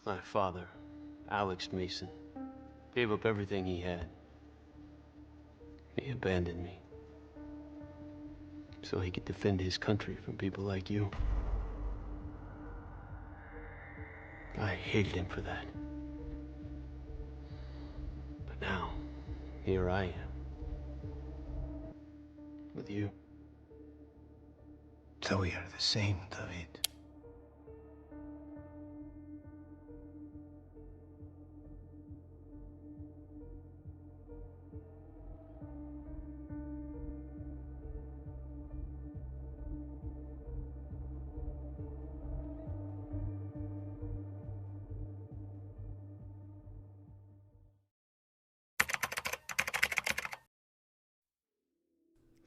My father, Alex Mason, gave up everything he had. He abandoned me so he could defend his country from people like you. I hated him for that. But now, here I am. With you. So we are the same, David.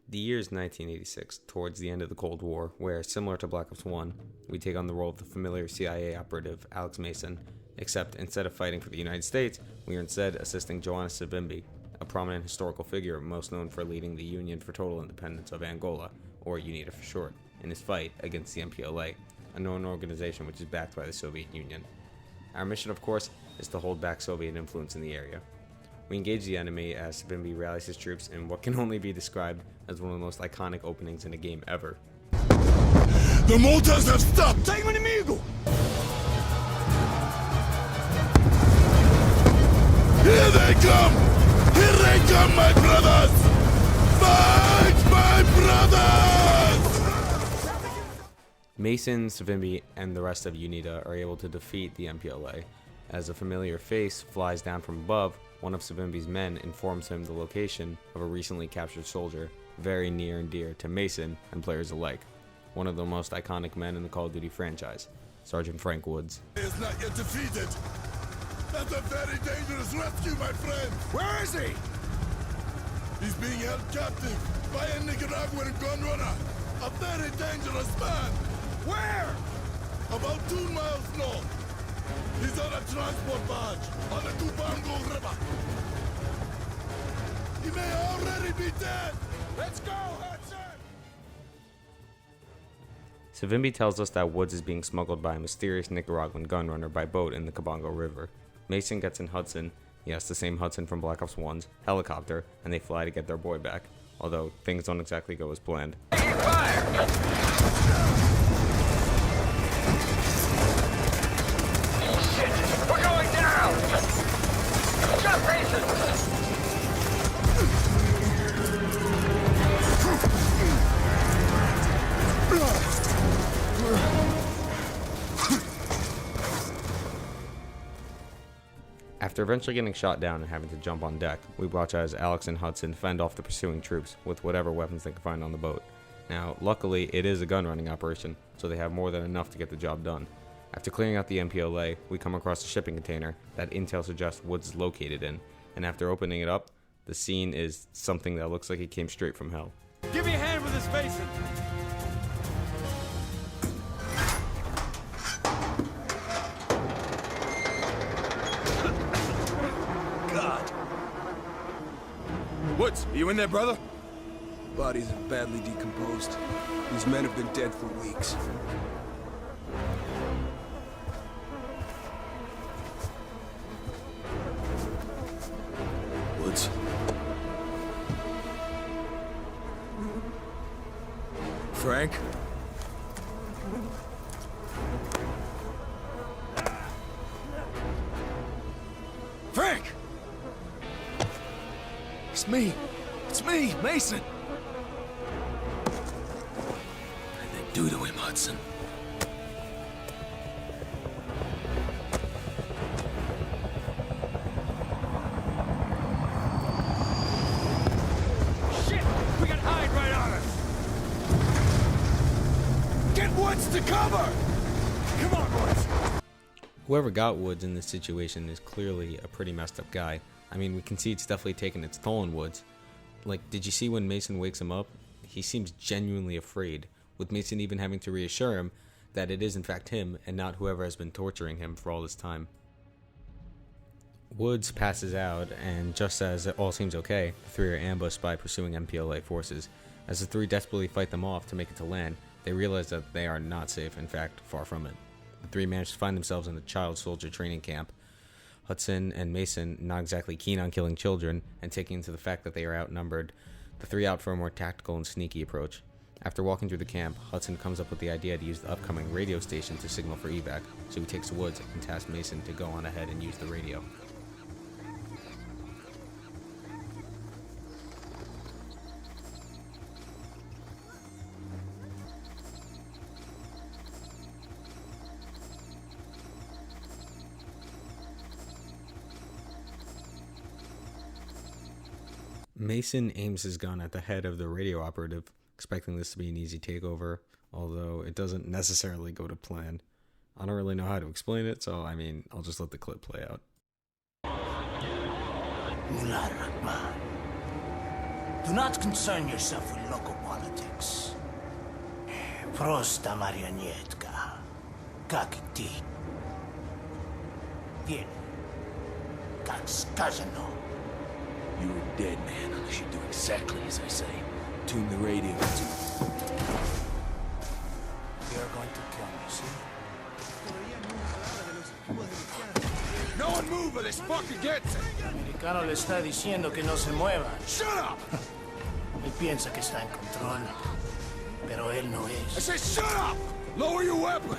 The year is 1986, towards the end of the Cold War, where, similar to Black Ops 1, we take on the role of the familiar CIA operative Alex Mason, except instead of fighting for the United States, we are instead assisting Joannes Savimbi, a prominent historical figure most known for leading the Union for Total Independence of Angola, or UNITA for short, in his fight against the MPLA, a known organization which is backed by the Soviet Union. Our mission, of course, is to hold back Soviet influence in the area. We engage the enemy as Savimbi rallies his troops in what can only be described as one of the most iconic openings in a game ever. The motors have stopped! Take me inimigo! Here they come! Here they come, my brothers! Fight, my brothers! Mason, Savimbi, and the rest of UNITA are able to defeat the MPLA. As a familiar face flies down from above, one of Savimbi's men informs him the location of a recently captured soldier, very near and dear to Mason and players alike. One of the most iconic men in the Call of Duty franchise, Sergeant Frank Woods. He is not yet defeated. That's a very dangerous rescue, my friend. Where is he? He's being held captive by a Nicaraguan gun runner. A very dangerous man. Where? About 2 miles north. He's on a transport barge on the Cubango River. He may already be dead. Let's go, Hudson! Savimbi tells us that Woods is being smuggled by a mysterious Nicaraguan gunrunner by boat in the Cubango River. Mason gets in Hudson, yes, the same Hudson from Black Ops 1's, helicopter, and they fly to get their boy back, although things don't exactly go as planned. Fire! We're going down! Jump, Mason! After eventually getting shot down and having to jump on deck, we watch as Alex and Hudson fend off the pursuing troops with whatever weapons they can find on the boat. Now, luckily, it is a gun running operation, so they have more than enough to get the job done. After clearing out the MPLA, we come across a shipping container that intel suggests Woods is located in, and after opening it up, the scene is something that looks like it came straight from hell. Give me a hand with this Mason! God. Woods, are you in there, brother? Bodies are badly decomposed. These men have been dead for weeks. Woods. Frank? Frank! It's me. It's me, Mason. What did they do to him, Hudson? Shit! We got Hyde right on us! Get Woods to cover! Come on, boys! Whoever got Woods in this situation is clearly a pretty messed up guy. I mean, we can see it's definitely taken its toll on Woods. Like, did you see when Mason wakes him up? He seems genuinely afraid, with Mason even having to reassure him that it is in fact him and not whoever has been torturing him for all this time. Woods passes out, and just as it all seems okay, the three are ambushed by pursuing MPLA forces. As the three desperately fight them off to make it to land, they realize that they are not safe, in fact, far from it. The three manage to find themselves in a child soldier training camp. Hudson and Mason, not exactly keen on killing children, and taking into the fact that they are outnumbered, the three opt for a more tactical and sneaky approach. After walking through the camp, Hudson comes up with the idea to use the upcoming radio station to signal for evac, so he takes Woods and tasks Mason to go on ahead and use the radio. Mason aims his gun at the head of the radio operative, expecting this to be an easy takeover, although it doesn't necessarily go to plan. I don't really know how to explain it, so I'll just let the clip play out. Mullah Rahman. Do not concern yourself with local politics. Prosta marionetka. Как ты. Bien. Как сказано. You're a dead man unless you do exactly as I say. Tune the radio to... You're going to kill me, see? No one move or this fucker gets it! El americano le está diciendo que no se mueva. Shut up! Él piensa que está en control, pero él no I es. said shut up! Lower your weapon!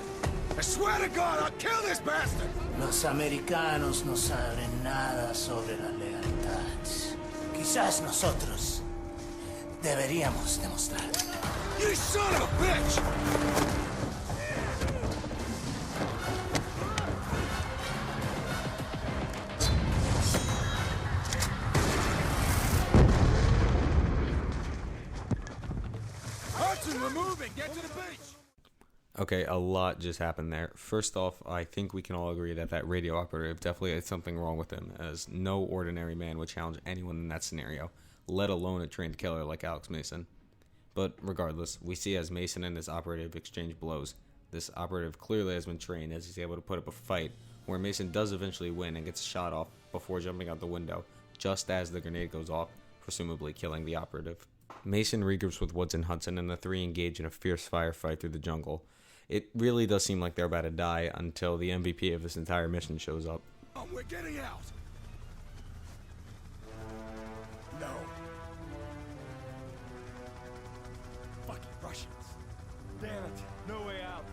I swear to God, I'll kill this bastard! Los americanos no saben nada sobre la lealtad. Quizás nosotros deberíamos demostrar. You son of a bitch! Hudson, we're moving! Get to the beach! Okay, a lot just happened there. First off, I think we can all agree that radio operative definitely had something wrong with him, as no ordinary man would challenge anyone in that scenario, let alone a trained killer like Alex Mason. But regardless, we see as Mason and this operative exchange blows. This operative clearly has been trained, as he's able to put up a fight, where Mason does eventually win and gets shot off before jumping out the window, just as the grenade goes off, presumably killing the operative. Mason regroups with Woods and Hudson, and the three engage in a fierce firefight through the jungle. It really does seem like they're about to die until the MVP of this entire mission shows up. Oh, we're getting out! No. Fucking Russians. Damn it. No way out.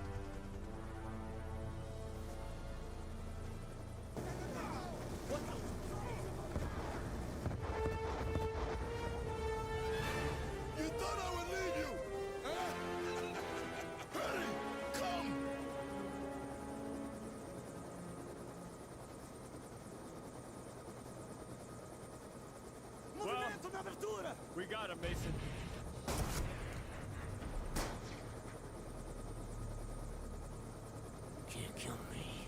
You thought I would leave you? Huh? Hurry! Come! Well, we got him, Mason. Can't kill me.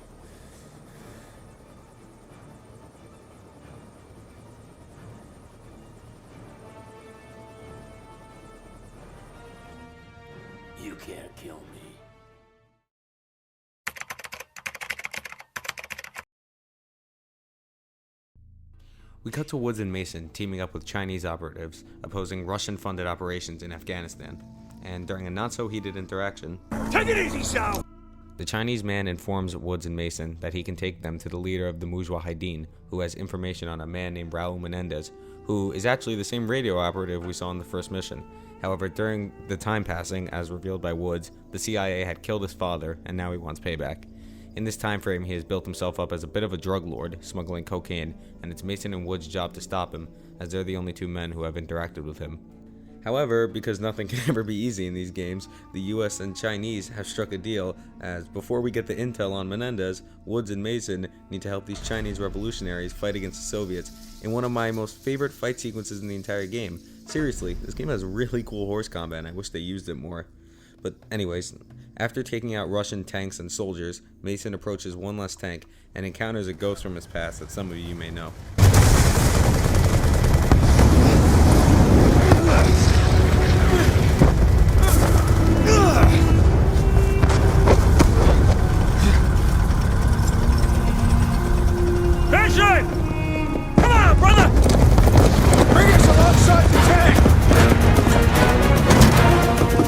You can't kill me. We cut to Woods and Mason teaming up with Chinese operatives opposing Russian-funded operations in Afghanistan, and during a not-so-heated interaction, Take it easy, Sal! the Chinese man informs Woods and Mason that he can take them to the leader of the Mujahideen, who has information on a man named Raul Menendez, who is actually the same radio operative we saw in the first mission. However, during the time passing, as revealed by Woods, the CIA had killed his father, and now he wants payback. In this time frame, he has built himself up as a bit of a drug lord, smuggling cocaine, and it's Mason and Woods' job to stop him, as they're the only two men who have interacted with him. However, because nothing can ever be easy in these games, the US and Chinese have struck a deal, as before we get the intel on Menendez, Woods and Mason need to help these Chinese revolutionaries fight against the Soviets in one of my most favorite fight sequences in the entire game. Seriously, this game has really cool horse combat and I wish they used it more. But anyways, after taking out Russian tanks and soldiers, Mason approaches one last tank and encounters a ghost from his past that some of you may know. Vision! Come on, brother! Bring us alongside the tank!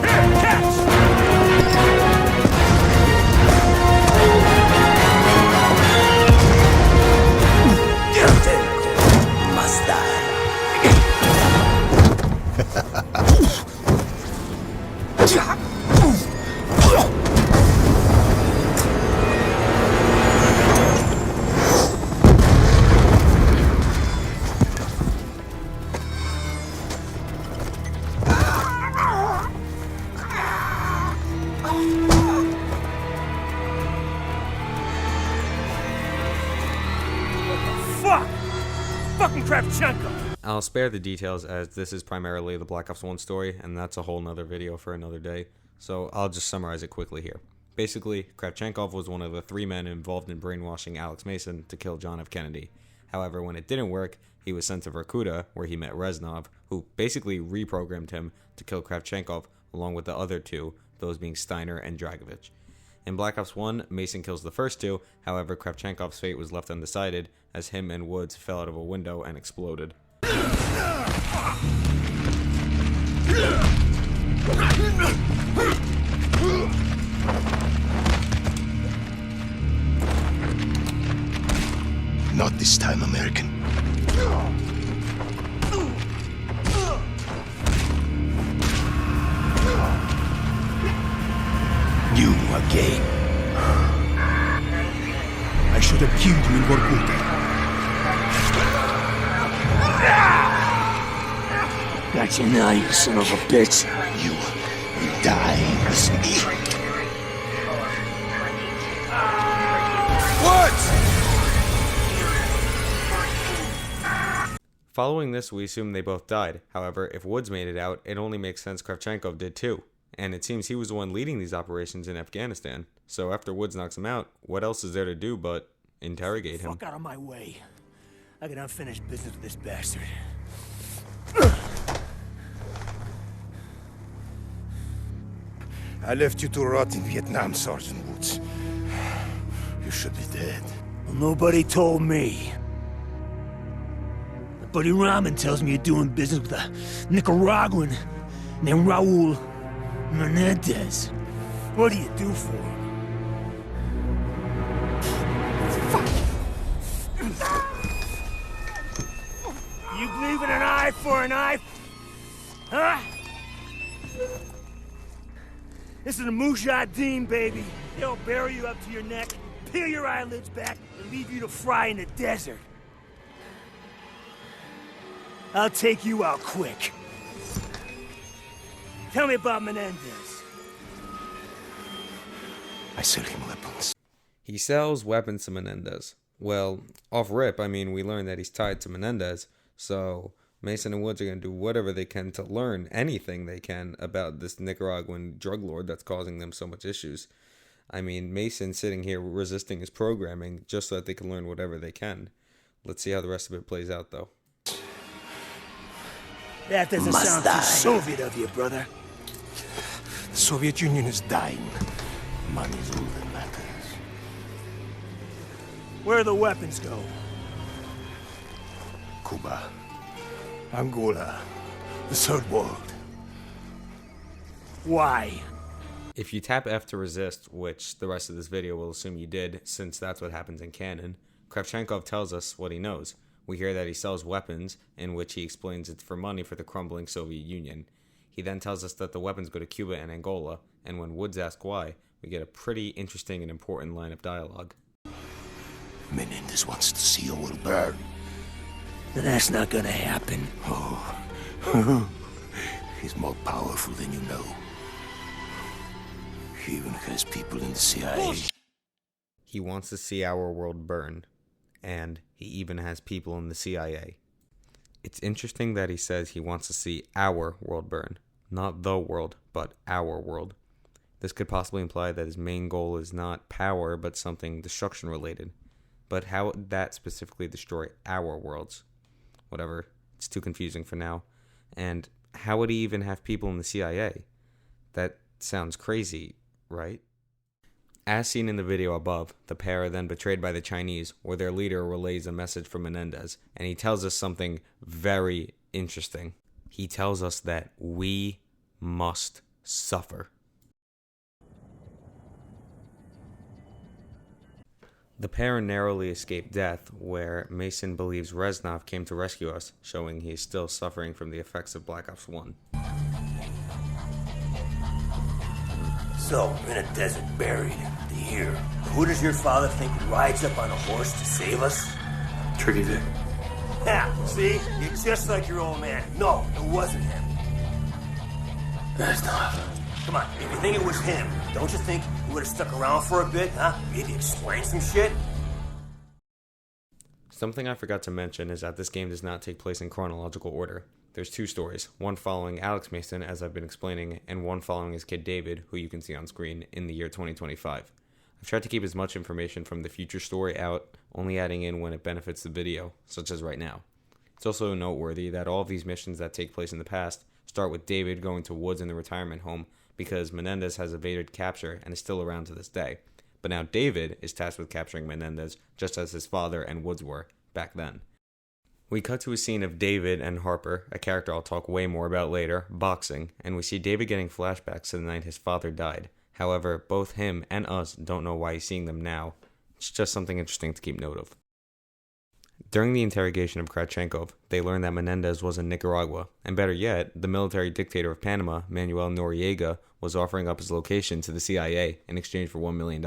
Here, catch! fucking Kravchenko! I'll spare the details as this is primarily the Black Ops 1 story, and that's a whole nother video for another day, so I'll just summarize it quickly here. Basically, Kravchenko was one of the 3 men involved in brainwashing Alex Mason to kill John F. Kennedy. However, when it didn't work, he was sent to Vorkuta, where he met Reznov, who basically reprogrammed him to kill Kravchenko along with the other 2, those being Steiner and Dragovich. In Black Ops 1, Mason kills the first 2, however Kravchenkov's fate was left undecided as him and Woods fell out of a window and exploded. Not this time, American. You again. I should have killed you in Vorkuta. Got you now, you son of a bitch. You will die in the city. Following this, we assume they both died. However, if Woods made it out, it only makes sense Kravchenko did too. And it seems he was the one leading these operations in Afghanistan. So after Woods knocks him out, what else is there to do but interrogate him? Fuck out of my way. I got unfinished business with this bastard. I left you to rot in Vietnam, Sergeant Woods. You should be dead. Well, nobody told me. My buddy Rahman tells me you're doing business with a Nicaraguan named Raul Menendez. What do you do for him? You believe in an eye for an eye? Huh? This is a mujahideen, baby. They'll bury you up to your neck, peel your eyelids back, and leave you to fry in the desert. I'll take you out quick. Tell me about Menendez. I sell him weapons. He sells weapons to Menendez. Well, off rip, I mean, we learned that he's tied to Menendez, so Mason and Woods are going to do whatever they can to learn anything they can about this Nicaraguan drug lord that's causing them so much issues. I mean, Mason sitting here resisting his programming just so that they can learn whatever they can. Let's see how the rest of it plays out, though. That doesn't sound too Soviet of you, brother. The Soviet Union is dying. Money's all that matters. Where do the weapons go? Cuba. Angola. The Third World. Why? If you tap F to resist, which the rest of this video will assume you did, since that's what happens in canon, Kravchenko tells us what he knows. We hear that he sells weapons, in which he explains it's for money for the crumbling Soviet Union. He then tells us that the weapons go to Cuba and Angola, and when Woods asks why, we get a pretty interesting and important line of dialogue. Menendez wants to see the world burn. That's not gonna happen. Oh. He's more powerful than you know. He even has people in the CIA. He wants to see our world burn, and he even has people in the CIA. It's interesting that he says he wants to see our world burn. Not the world, but our world. This could possibly imply that his main goal is not power, but something destruction related. But how would that specifically destroy our worlds? Whatever, it's too confusing for now. And how would he even have people in the CIA? That sounds crazy, right? As seen in the video above, the pair are then betrayed by the Chinese, where their leader relays a message from Menendez, and he tells us something very interesting. He tells us that we must suffer. The pair narrowly escape death, where Mason believes Reznov came to rescue us, showing he is still suffering from the effects of Black Ops 1. So, in a desert buried, here, who does your father think rides up on a horse to save us? Tricky Vic. Yeah, see? You're just like your old man. No, it wasn't him. That's not. Come on, if you think it was him, don't you think he would have stuck around for a bit, huh? Maybe explain some shit? Something I forgot to mention is that this game does not take place in chronological order. There's two stories, one following Alex Mason, as I've been explaining, and one following his kid David, who you can see on screen, in the year 2025. I've tried to keep as much information from the future story out, only adding in when it benefits the video, such as right now. It's also noteworthy that all of these missions that take place in the past start with David going to Woods in the retirement home because Menendez has evaded capture and is still around to this day. But now David is tasked with capturing Menendez, just as his father and Woods were back then. We cut to a scene of David and Harper, a character I'll talk way more about later, boxing, and we see David getting flashbacks to the night his father died. However, both him and us don't know why he's seeing them now. It's just something interesting to keep note of. During the interrogation of Kravchenkov, they learned that Menendez was in Nicaragua, and better yet, the military dictator of Panama, Manuel Noriega, was offering up his location to the CIA in exchange for $1 million.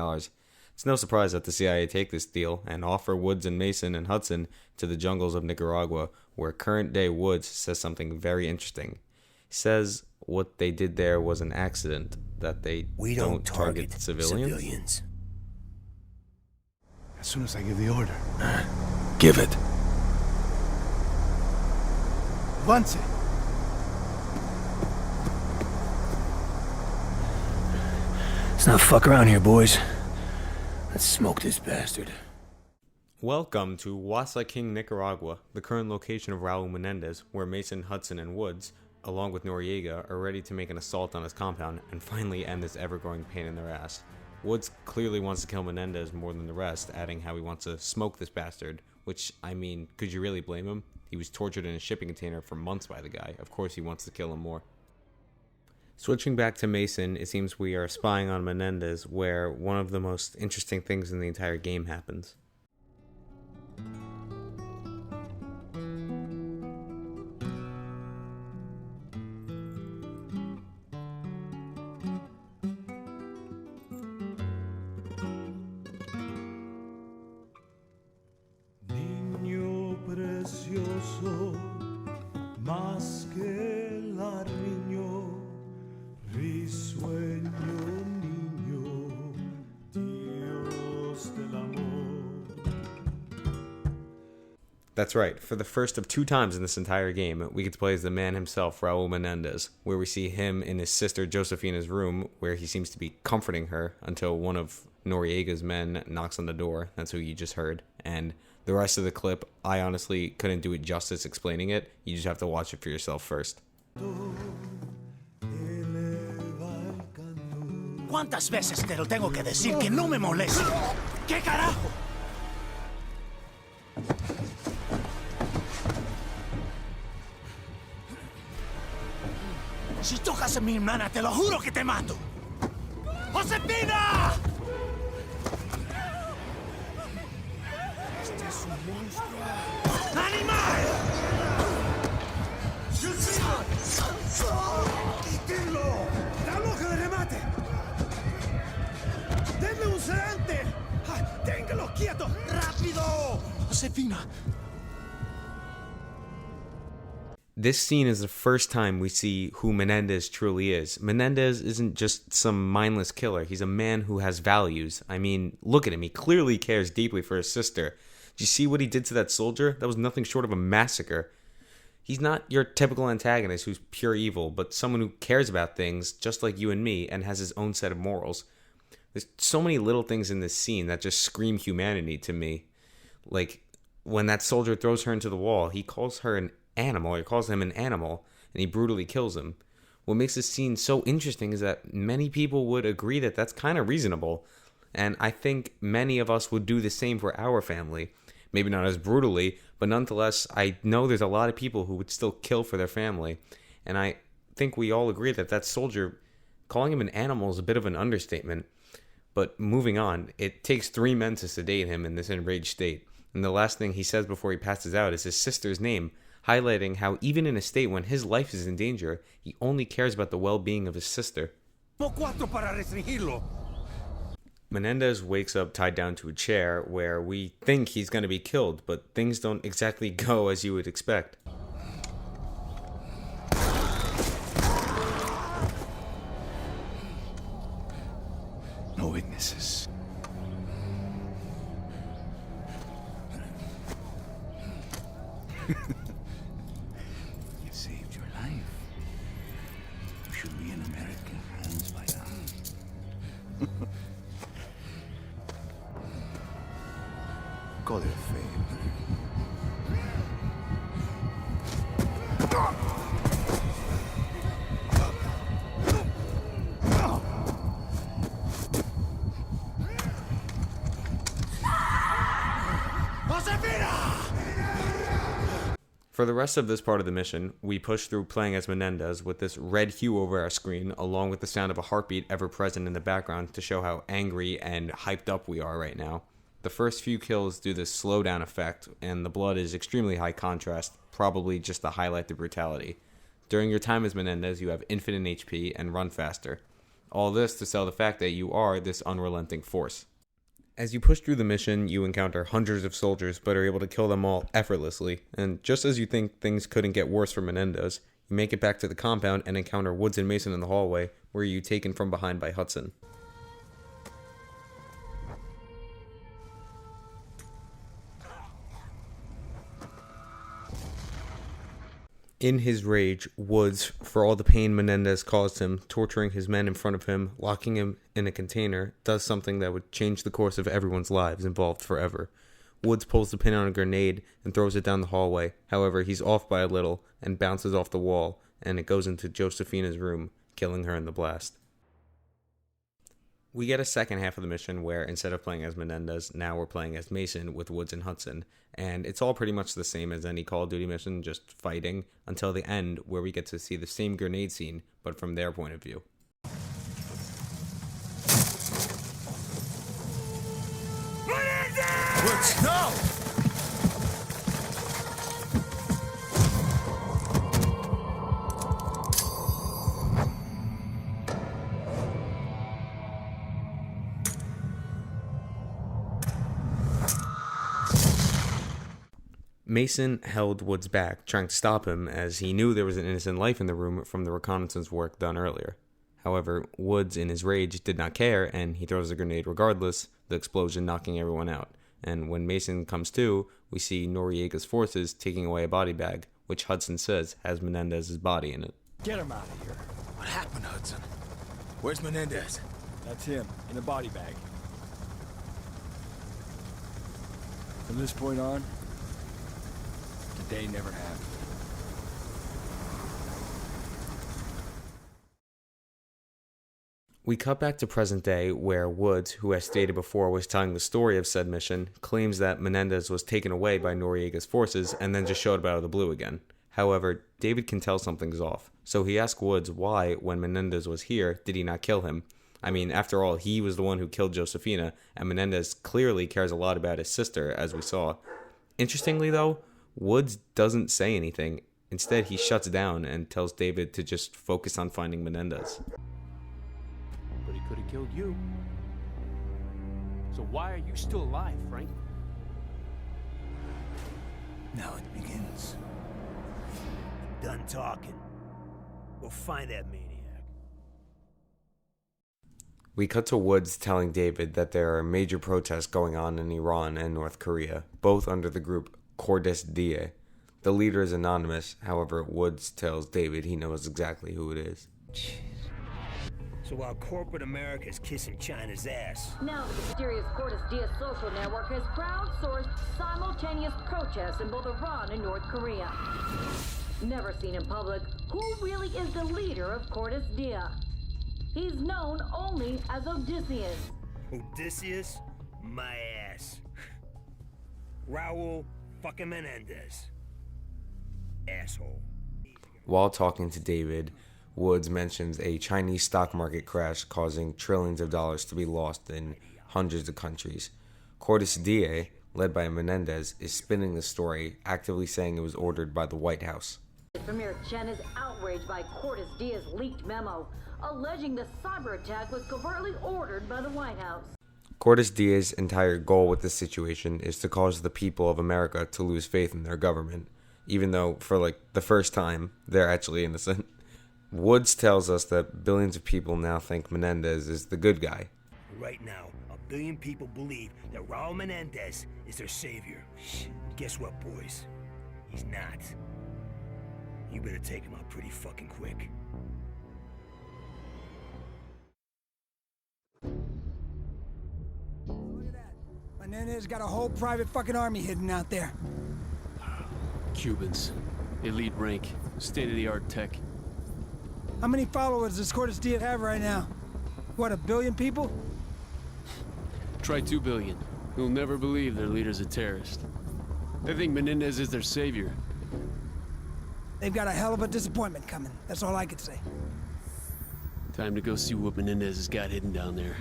It's no surprise that the CIA take this deal and offer Woods and Mason and Hudson to the jungles of Nicaragua, where current-day Woods says something very interesting. He says what they did there was an accident, that we don't target civilians. As soon as I give the order. Give it. Avance! Let's not fuck around here, boys. Let's smoke this bastard. Welcome to Wasa King, Nicaragua, the current location of Raul Menendez, where Mason, Hudson, and Woods, along with Noriega, are ready to make an assault on his compound and finally end this ever-growing pain in their ass. Woods clearly wants to kill Menendez more than the rest, adding how he wants to smoke this bastard, which, I mean, could you really blame him? He was tortured in a shipping container for months by the guy. Of course he wants to kill him more. Switching back to Mason, it seems we are spying on Menendez, where one of the most interesting things in the entire game happens. Niño precioso, más que el niño, risueño niño, Dios del amor. That's right, for the first of 2 times in this entire game, we get to play as the man himself, Raul Menendez, where we see him in his sister Josefina's room, where he seems to be comforting her until one of Noriega's men knocks on the door. That's who you just heard. And the rest of the clip, I honestly couldn't do it justice explaining it. You just have to watch it for yourself first. ¿Cuántas veces te lo tengo que decir que no me moleste? ¿Qué carajo? Si tocas a mi hermana, te lo juro que te mato. ¡Josefina! Este es un monstruo. ¡Animal! ¡Quítenlo! ¡La hoja de remate! ¡Denle un sedante! ¡Téngalo quieto! ¡Rápido! Josefina. This scene is the first time we see who Menendez truly is. Menendez isn't just some mindless killer. He's a man who has values. I mean, look at him. He clearly cares deeply for his sister. Did you see what he did to that soldier? That was nothing short of a massacre. He's not your typical antagonist who's pure evil, but someone who cares about things just like you and me and has his own set of morals. There's so many little things in this scene that just scream humanity to me. Like, when that soldier throws her into the wall, he calls her an animal, or calls him an animal, and he brutally kills him. What makes this scene so interesting is that many people would agree that that's kind of reasonable, and I think many of us would do the same for our family. Maybe not as brutally, but nonetheless, I know there's a lot of people who would still kill for their family, and I think we all agree that that soldier, calling him an animal is a bit of an understatement. But moving on, it takes 3 men to sedate him in this enraged state, and the last thing he says before he passes out is his sister's name, highlighting how even in a state when his life is in danger, he only cares about the well-being of his sister. Menendez wakes up tied down to a chair where we think he's going to be killed, but things don't exactly go as you would expect. No witnesses. You saved your life. You should be in American hands by now. Call it fame. For the rest of this part of the mission, we push through playing as Menendez with this red hue over our screen, along with the sound of a heartbeat ever present in the background to show how angry and hyped up we are right now. The first few kills do this slowdown effect, and the blood is extremely high contrast, probably just to highlight the brutality. During your time as Menendez, you have infinite HP and run faster. All this to sell the fact that you are this unrelenting force. As you push through the mission, you encounter hundreds of soldiers, but are able to kill them all effortlessly. And just as you think things couldn't get worse for Menendez, you make it back to the compound and encounter Woods and Mason in the hallway, where you're taken from behind by Hudson. In his rage, Woods, for all the pain Menendez caused him, torturing his men in front of him, locking him in a container, does something that would change the course of everyone's lives involved forever. Woods pulls the pin on a grenade and throws it down the hallway. However, he's off by a little and bounces off the wall, and it goes into Josefina's room, killing her in the blast. We get a second half of the mission where, instead of playing as Menendez, now we're playing as Mason with Woods and Hudson. And it's all pretty much the same as any Call of Duty mission, just fighting, until the end, where we get to see the same grenade scene, but from their point of view. Let's go! Mason held Woods back, trying to stop him, as he knew there was an innocent life in the room from the reconnaissance work done earlier. However, Woods, in his rage, did not care, and he throws a grenade regardless, the explosion knocking everyone out. And when Mason comes to, we see Noriega's forces taking away a body bag, which Hudson says has Menendez's body in it. Get him out of here. What happened, Hudson? Where's Menendez? That's him, in a body bag. From this point on, the day never happened. We cut back to present day, where Woods, who as stated before was telling the story of said mission, claims that Menendez was taken away by Noriega's forces and then just showed up out of the blue again. However, David can tell something's off, so he asks Woods why, when Menendez was here, did he not kill him? I mean, after all, he was the one who killed Josefina, and Menendez clearly cares a lot about his sister, as we saw. Interestingly though, Woods doesn't say anything. Instead, he shuts down and tells David to just focus on finding Menendez. But he could have killed you. So why are you still alive, Frank? Now it begins. Done talking. We'll find that maniac. We cut to Woods telling David that there are major protests going on in Iran and North Korea, both under the group Cordis Die. The leader is anonymous, however, Woods tells David he knows exactly who it is. Jeez. So while corporate America is kissing China's ass, Now the mysterious Cordis Die social network has crowdsourced simultaneous protests in both Iran and North Korea. Never seen in public, who really is the leader of Cordis Die? He's known only as Odysseus. Odysseus, my ass. Raul fucking Menendez. Asshole. While talking to David, Woods mentions a Chinese stock market crash causing trillions of dollars to be lost in hundreds of countries. Cordis Die, led by Menendez, is spinning the story, actively saying it was ordered by the White House. Premier Chen is outraged by Cordis Die's leaked memo, alleging the cyber attack was covertly ordered by the White House. Cordis Die's entire goal with this situation is to cause the people of America to lose faith in their government, even though, for the first time, they're actually innocent. Woods tells us that billions of people now think Menendez is the good guy. Right now, 1 billion people believe that Raul Menendez is their savior. Guess what, boys? He's not. You better take him out pretty fucking quick. Look at that. Menendez got a whole private fucking army hidden out there. Cubans. Elite rank. State-of-the-art tech. How many followers does Cordis Die have right now? What, 1 billion people? Try 2 billion. You'll never believe their leader's a terrorist. They think Menendez is their savior. They've got a hell of a disappointment coming. That's all I could say. Time to go see what Menendez has got hidden down there.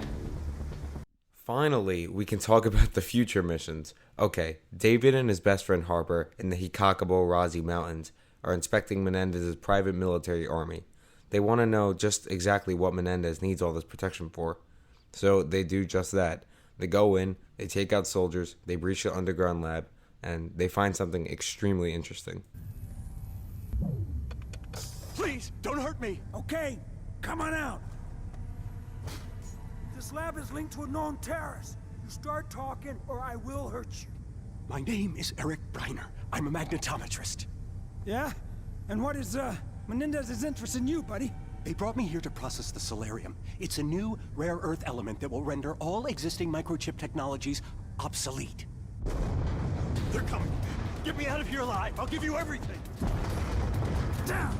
Finally, we can talk about the future missions. Okay, David and his best friend Harper in the Hikakabo Razi Mountains are inspecting Menendez's private military army. They want to know just exactly what Menendez needs all this protection for. So they do just that. They go in, they take out soldiers, they breach the underground lab, and they find something extremely interesting. Please, don't hurt me. Okay, come on out. This lab is linked to a known terrorist. You start talking or I will hurt you. My name is Eric Briner. I'm a magnetometrist. Yeah? And what is, Menendez's interest in you, buddy? They brought me here to process the Celerium. It's a new, rare earth element that will render all existing microchip technologies obsolete. They're coming. Get me out of here alive. I'll give you everything. Down!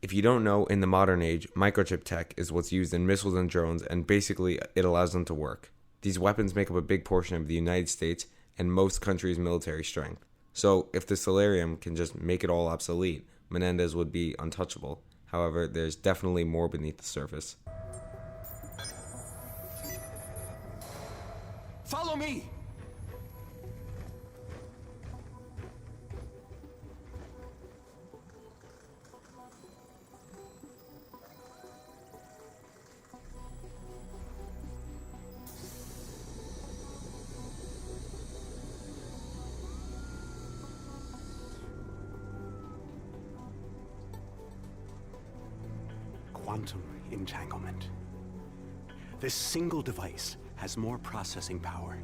If you don't know, in the modern age, microchip tech is what's used in missiles and drones, and basically it allows them to work. These weapons make up a big portion of the United States and most countries' military strength. So if the Celerium can just make it all obsolete, Menendez would be untouchable. However, there's definitely more beneath the surface. Follow me! Quantum entanglement. This single device has more processing power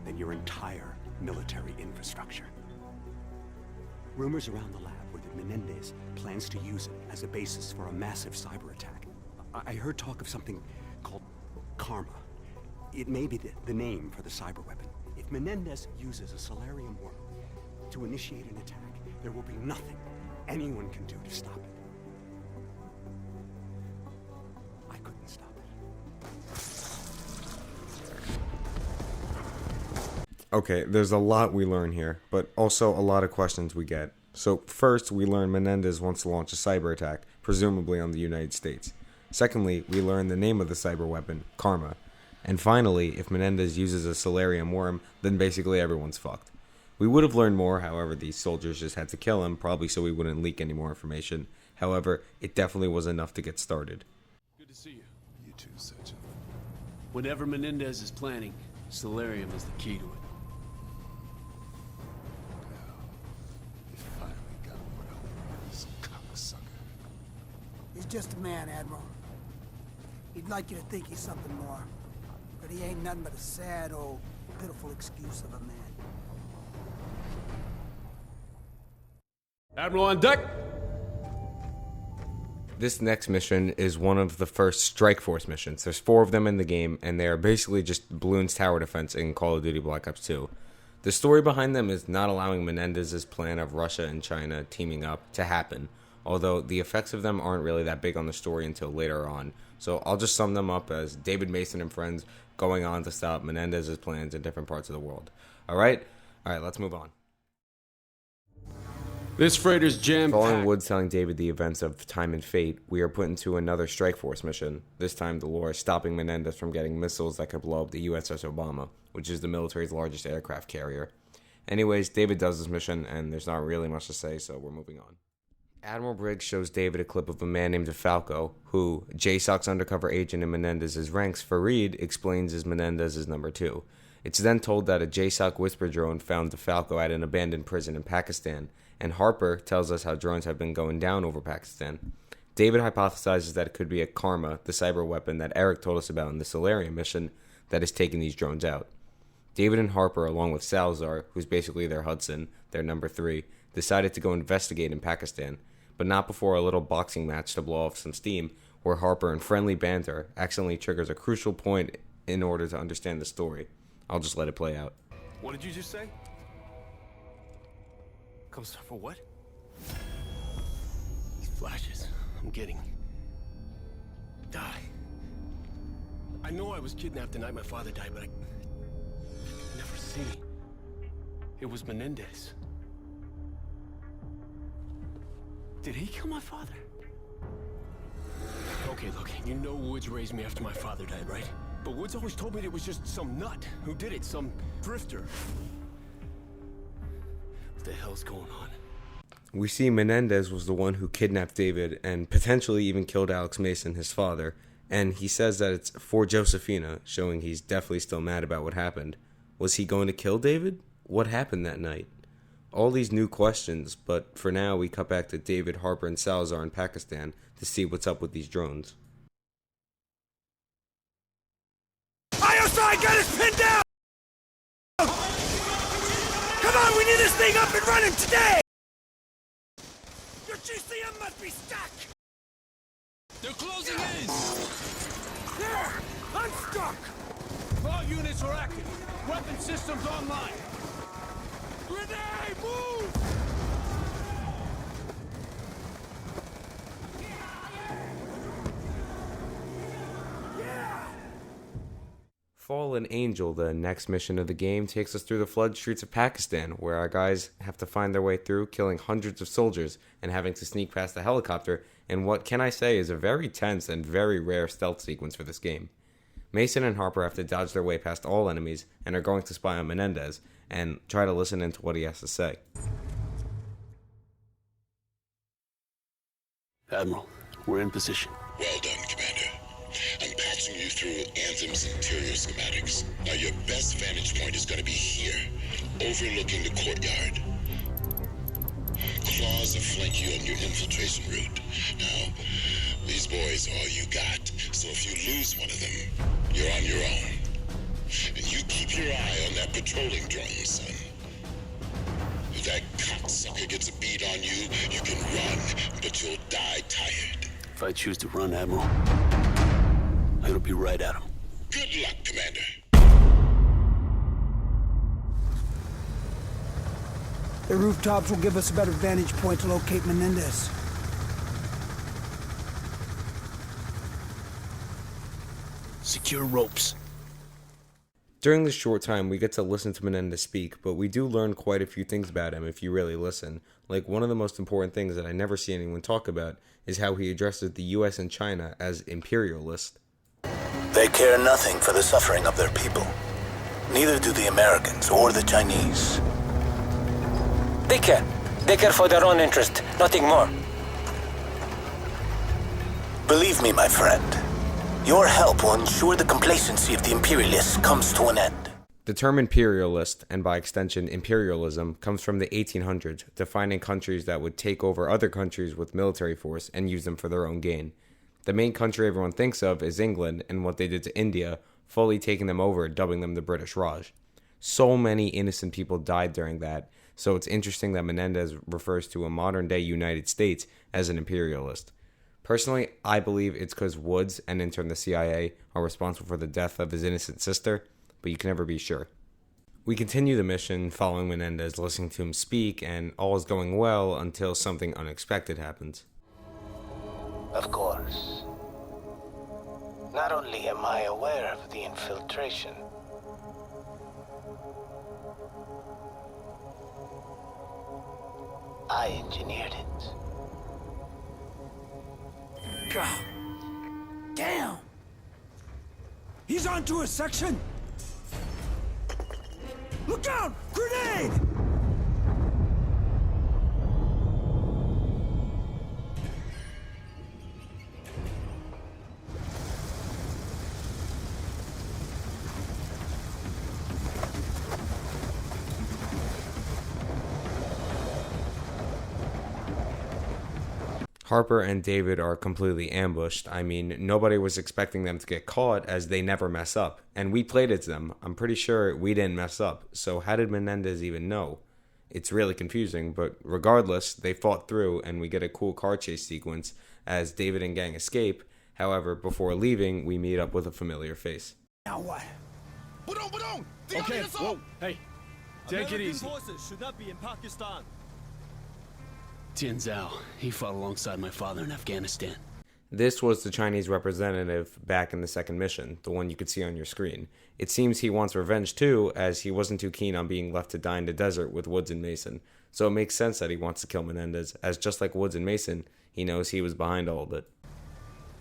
than your entire military infrastructure. Rumors around the lab were that Menendez plans to use it as a basis for a massive cyber attack. I heard talk of something called Karma. It may be the name for the cyber weapon. If Menendez uses a Celerium worm to initiate an attack, there will be nothing anyone can do to stop it. Stop it. Okay, there's a lot we learn here, but also a lot of questions we get. So first, we learn Menendez wants to launch a cyber attack, presumably on the United States. Secondly, we learn the name of the cyber weapon, Karma. And finally, if Menendez uses a Celerium worm, then basically everyone's fucked. We would have learned more, however, these soldiers just had to kill him, probably so we wouldn't leak any more information. However, it definitely was enough to get started. Good to see you. You too, Sergeant. Whatever Menendez is planning, Celerium is the key to it. You finally got what I wanted, this cocksucker. He's just a man, Admiral. He'd like you to think he's something more. But he ain't nothing but a sad, old, pitiful excuse of a man. Admiral on deck! This next mission is one of the first Strike Force missions. There's 4 of them in the game, and they are basically just Bloons tower defense in Call of Duty Black Ops 2. The story behind them is not allowing Menendez's plan of Russia and China teaming up to happen, although the effects of them aren't really that big on the story until later on. So I'll just sum them up as David Mason and friends going on to stop Menendez's plans in different parts of the world. Alright, let's move on. This freighter's jam-packed. Following Woods telling David the events of Time and Fate, we are put into another Strike Force mission. This time, the lore is stopping Menendez from getting missiles that could blow up the USS Obama, which is the military's largest aircraft carrier. Anyways, David does this mission, and there's not really much to say, so we're moving on. Admiral Briggs shows David a clip of a man named DeFalco, who JSOC's undercover agent in Menendez's ranks, Fareed, explains is Menendez's number 2. It's then told that a JSOC whisper drone found DeFalco at an abandoned prison in Pakistan, and Harper tells us how drones have been going down over Pakistan. David hypothesizes that it could be a Karma, the cyber weapon that Eric told us about in the Celerium mission, that is taking these drones out. David and Harper, along with Salazar, who's basically their Hudson, their number 3, decided to go investigate in Pakistan, but not before a little boxing match to blow off some steam, where Harper, in friendly banter, accidentally triggers a crucial point in order to understand the story. I'll just let it play out. What did you just say? Comes for what? These flashes I'm getting. Die. I know I was kidnapped the night my father died, but I never seen. It was Menendez. Did he kill my father? Okay, look, you know Woods raised me after my father died, right? But Woods always told me it was just some nut who did it, some drifter. What the hell's going on? We see Menendez was the one who kidnapped David and potentially even killed Alex Mason, his father, and he says that it's for Josefina, showing he's definitely still mad about what happened. Was he going to kill David? What happened that night? All these new questions, but for now we cut back to David, Harper, and Salazar in Pakistan to see what's up with these drones. IOSI got us pinned down! Come on, we need this thing up and running today! Your GCM must be stuck! They're closing in! There! I'm stuck! All units are active. Weapon systems online. Grenade, move! Fallen Angel, the next mission of the game, takes us through the flood streets of Pakistan, where our guys have to find their way through, killing hundreds of soldiers and having to sneak past the helicopter in what can I say is a very tense and very rare stealth sequence for this game. Mason and Harper have to dodge their way past all enemies and are going to spy on Menendez and try to listen into what he has to say. Admiral, we're in position. Well done, Commander. I'm patching you through Anthem's interior schematics. Now your best vantage point is going to be here, overlooking the courtyard. Claws will flank you on your infiltration route. Now, these boys are all you got, so if you lose one of them, you're on your own. And you keep your eye on that patrolling drone, son. If that cocksucker gets a bead on you, you can run, but you'll die tired. If I choose to run, Admiral, it'll be right at him. Good luck, Commander. The rooftops will give us a better vantage point to locate Menendez. Secure ropes. During this short time, we get to listen to Menendez speak, but we do learn quite a few things about him if you really listen. Like, one of the most important things that I never see anyone talk about is how he addresses the US and China as imperialist. They care nothing for the suffering of their people. Neither do the Americans or the Chinese. They care. They care for their own interest, nothing more. Believe me, my friend. Your help will ensure the complacency of the imperialists comes to an end. The term imperialist, and by extension imperialism, comes from the 1800s, defining countries that would take over other countries with military force and use them for their own gain. The main country everyone thinks of is England and what they did to India, fully taking them over, dubbing them the British Raj. So many innocent people died during that, so it's interesting that Menendez refers to a modern-day United States as an imperialist. Personally, I believe it's because Woods, and in turn the CIA, are responsible for the death of his innocent sister, but you can never be sure. We continue the mission following Menendez, listening to him speak, and all is going well until something unexpected happens. Of course. Not only am I aware of the infiltration, I engineered it. God damn! He's onto a section! Look out! Grenade! Harper and David are completely ambushed. I mean, nobody was expecting them to get caught as they never mess up. And we played it to them. I'm pretty sure we didn't mess up. So how did Menendez even know? It's really confusing, but regardless, they fought through and we get a cool car chase sequence as David and gang escape. However, before leaving, we meet up with a familiar face. Now what? Okay, whoa, hey, take it easy. Forces should not be in Pakistan. Tian Zhao, he fought alongside my father in Afghanistan. This was the Chinese representative back in the second mission, the one you could see on your screen. It seems he wants revenge too, as he wasn't too keen on being left to die in the desert with Woods and Mason. So it makes sense that he wants to kill Menendez, as just like Woods and Mason, he knows he was behind all of it.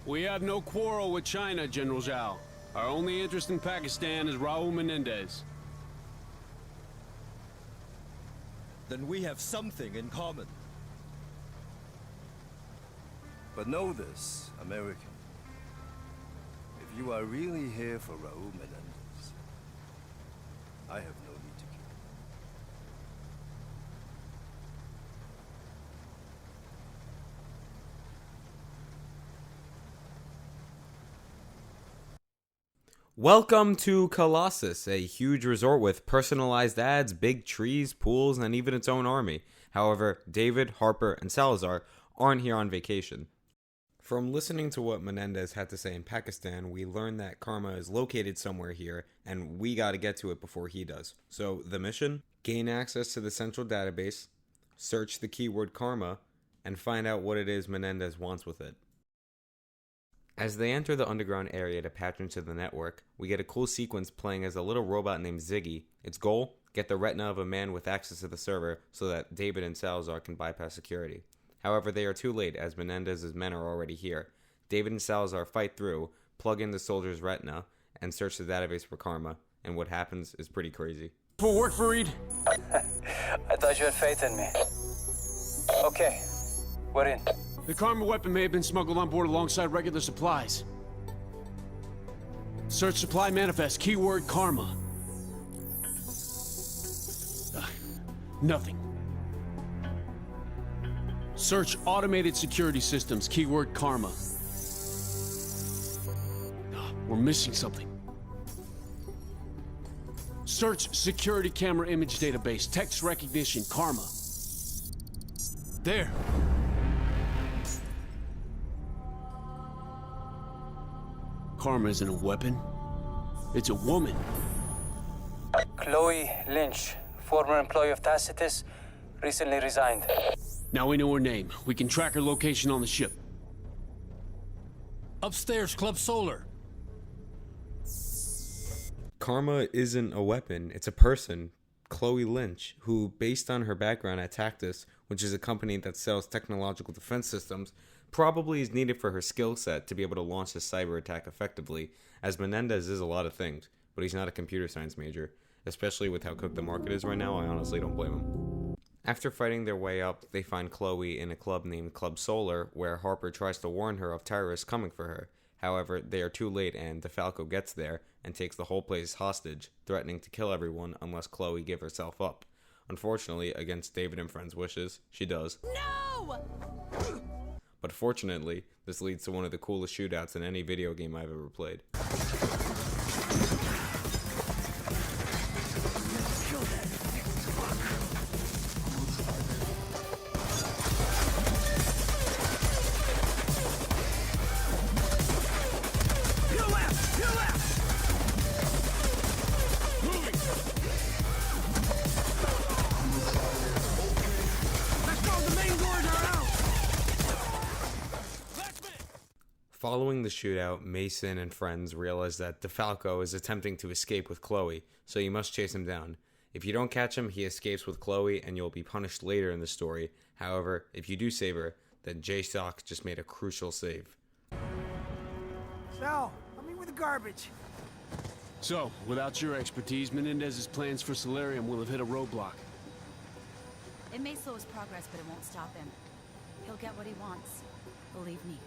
We have no quarrel with China, General Zhao. Our only interest in Pakistan is Raul Menendez. Then we have something in common. But know this, American. If you are really here for Raul Menendez, I have no need to kill you. Welcome to Colossus, a huge resort with personalized ads, big trees, pools, and even its own army. However, David, Harper, and Salazar aren't here on vacation. From listening to what Menendez had to say in Pakistan, we learned that Karma is located somewhere here, and we gotta get to it before he does. So, the mission? Gain access to the central database, search the keyword Karma, and find out what it is Menendez wants with it. As they enter the underground area to patch into the network, we get a cool sequence playing as a little robot named Ziggy. Its goal? Get the retina of a man with access to the server so that David and Salazar can bypass security. However, they are too late as Menendez's men are already here. David and Salazar fight through, plug in the soldier's retina, and search the database for Karma, and what happens is pretty crazy. For work, Fareed? I thought you had faith in me. Okay, we're in. The Karma weapon may have been smuggled on board alongside regular supplies. Search supply manifest, keyword Karma. Nothing. Search automated security systems, keyword Karma. We're missing something. Search security camera image database, text recognition, Karma. There. Karma isn't a weapon. It's a woman. Chloe Lynch, former employee of Tacitus, recently resigned. Now we know her name. We can track her location on the ship. Upstairs, Club Solar. Karma isn't a weapon, it's a person, Chloe Lynch, who, based on her background at Tactus, which is a company that sells technological defense systems, probably is needed for her skill set to be able to launch a cyber attack effectively, as Menendez is a lot of things, but he's not a computer science major. Especially with how cooked the market is right now, I honestly don't blame him. After fighting their way up, they find Chloe in a club named Club Solar, where Harper tries to warn her of terrorists coming for her. However, they are too late and DeFalco gets there and takes the whole place hostage, threatening to kill everyone unless Chloe give herself up. Unfortunately, against David and friends' wishes, she does. No! But fortunately, this leads to one of the coolest shootouts in any video game I've ever played. Following the shootout, Mason and friends realize that DeFalco is attempting to escape with Chloe, so you must chase him down. If you don't catch him, he escapes with Chloe and you'll be punished later in the story. However, if you do save her, then J-Sock just made a crucial save. Sal, help me with the garbage. So, without your expertise, Menendez's plans for Celerium will have hit a roadblock. It may slow his progress, but it won't stop him. He'll get what he wants. Believe me.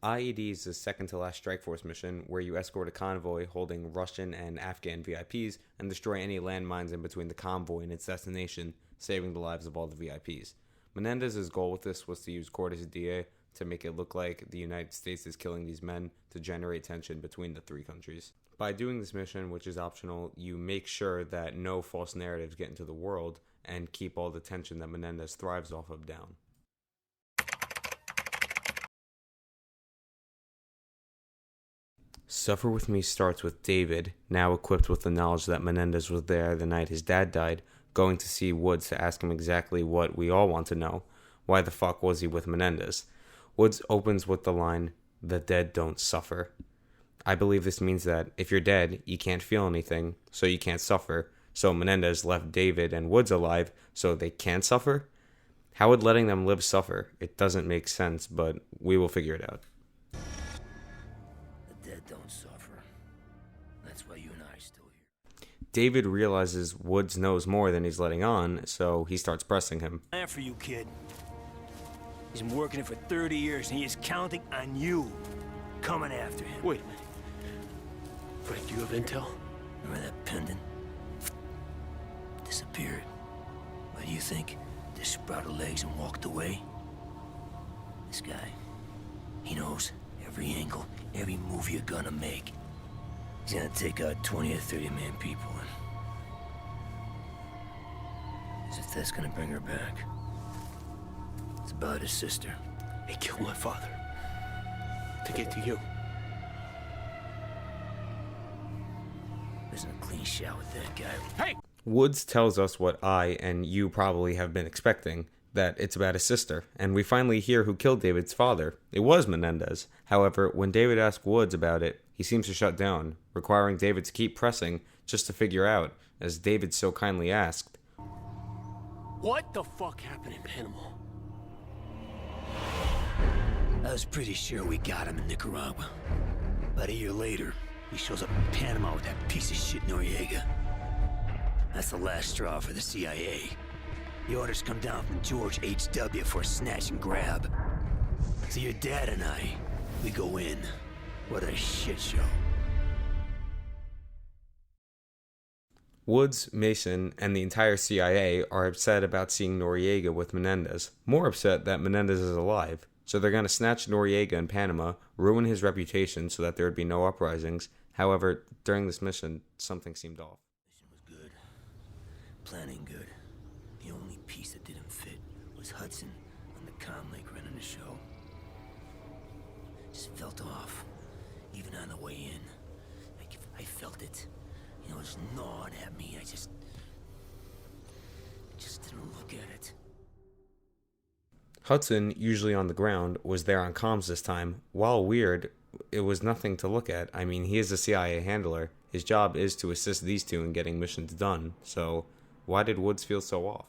I.E.D is the second to last Strike Force mission where you escort a convoy holding Russian and Afghan VIPs and destroy any landmines in between the convoy and its destination, saving the lives of all the VIPs. Menendez's goal with this was to use Cordis Die to make it look like the United States is killing these men to generate tension between the three countries. By doing this mission, which is optional, you make sure that no false narratives get into the world and keep all the tension that Menendez thrives off of down. Suffer With Me starts with David, now equipped with the knowledge that Menendez was there the night his dad died, going to see Woods to ask him exactly what we all want to know. Why the fuck was he with Menendez? Woods opens with the line, "The dead don't suffer." I believe this means that if you're dead, you can't feel anything, so you can't suffer. So Menendez left David and Woods alive, so they can't suffer? How would letting them live suffer? It doesn't make sense, but we will figure it out. The dead don't suffer. That's why you and I are still here. David realizes Woods knows more than he's letting on, so he starts pressing him. Plan for you, kid. He's been working it for 30 years, and he is counting on you coming after him. Wait a minute. Frank, do you have intel? Remember that pendant? Disappeared. What do you think? Just sprouted legs and walked away? This guy, he knows every angle, every move you're gonna make. He's gonna take out 20 or 30 man people, and as if that's gonna bring her back. It's about his sister. He killed my father to get to you. Isn't a clean shot with that guy. Hey! Woods tells us what I and you probably have been expecting, that it's about his sister, and we finally hear who killed David's father. It was Menendez. However, when David asks Woods about it, he seems to shut down, requiring David to keep pressing just to figure out, as David so kindly asked. What the fuck happened in Panama? I was pretty sure we got him in Nicaragua. About a year later, he shows up in Panama with that piece of shit Noriega. That's the last straw for the CIA. The orders come down from George H.W. for a snatch and grab. So your dad and I, we go in. What a shit show. Woods, Mason, and the entire CIA are upset about seeing Noriega with Menendez, more upset that Menendez is alive. So they're going to snatch Noriega in Panama, ruin his reputation so that there would be no uprisings. However, during this mission, something seemed off. Mission was good. Planning good. The only piece that didn't fit was Hudson on the comm link running the show. Just felt off, even on the way in. Like I felt it. You know, it was gnawing at me. I just didn't look at it. Hudson, usually on the ground, was there on comms this time. While weird, it was nothing to look at. I mean, he is a CIA handler. His job is to assist these two in getting missions done. So, why did Woods feel so off?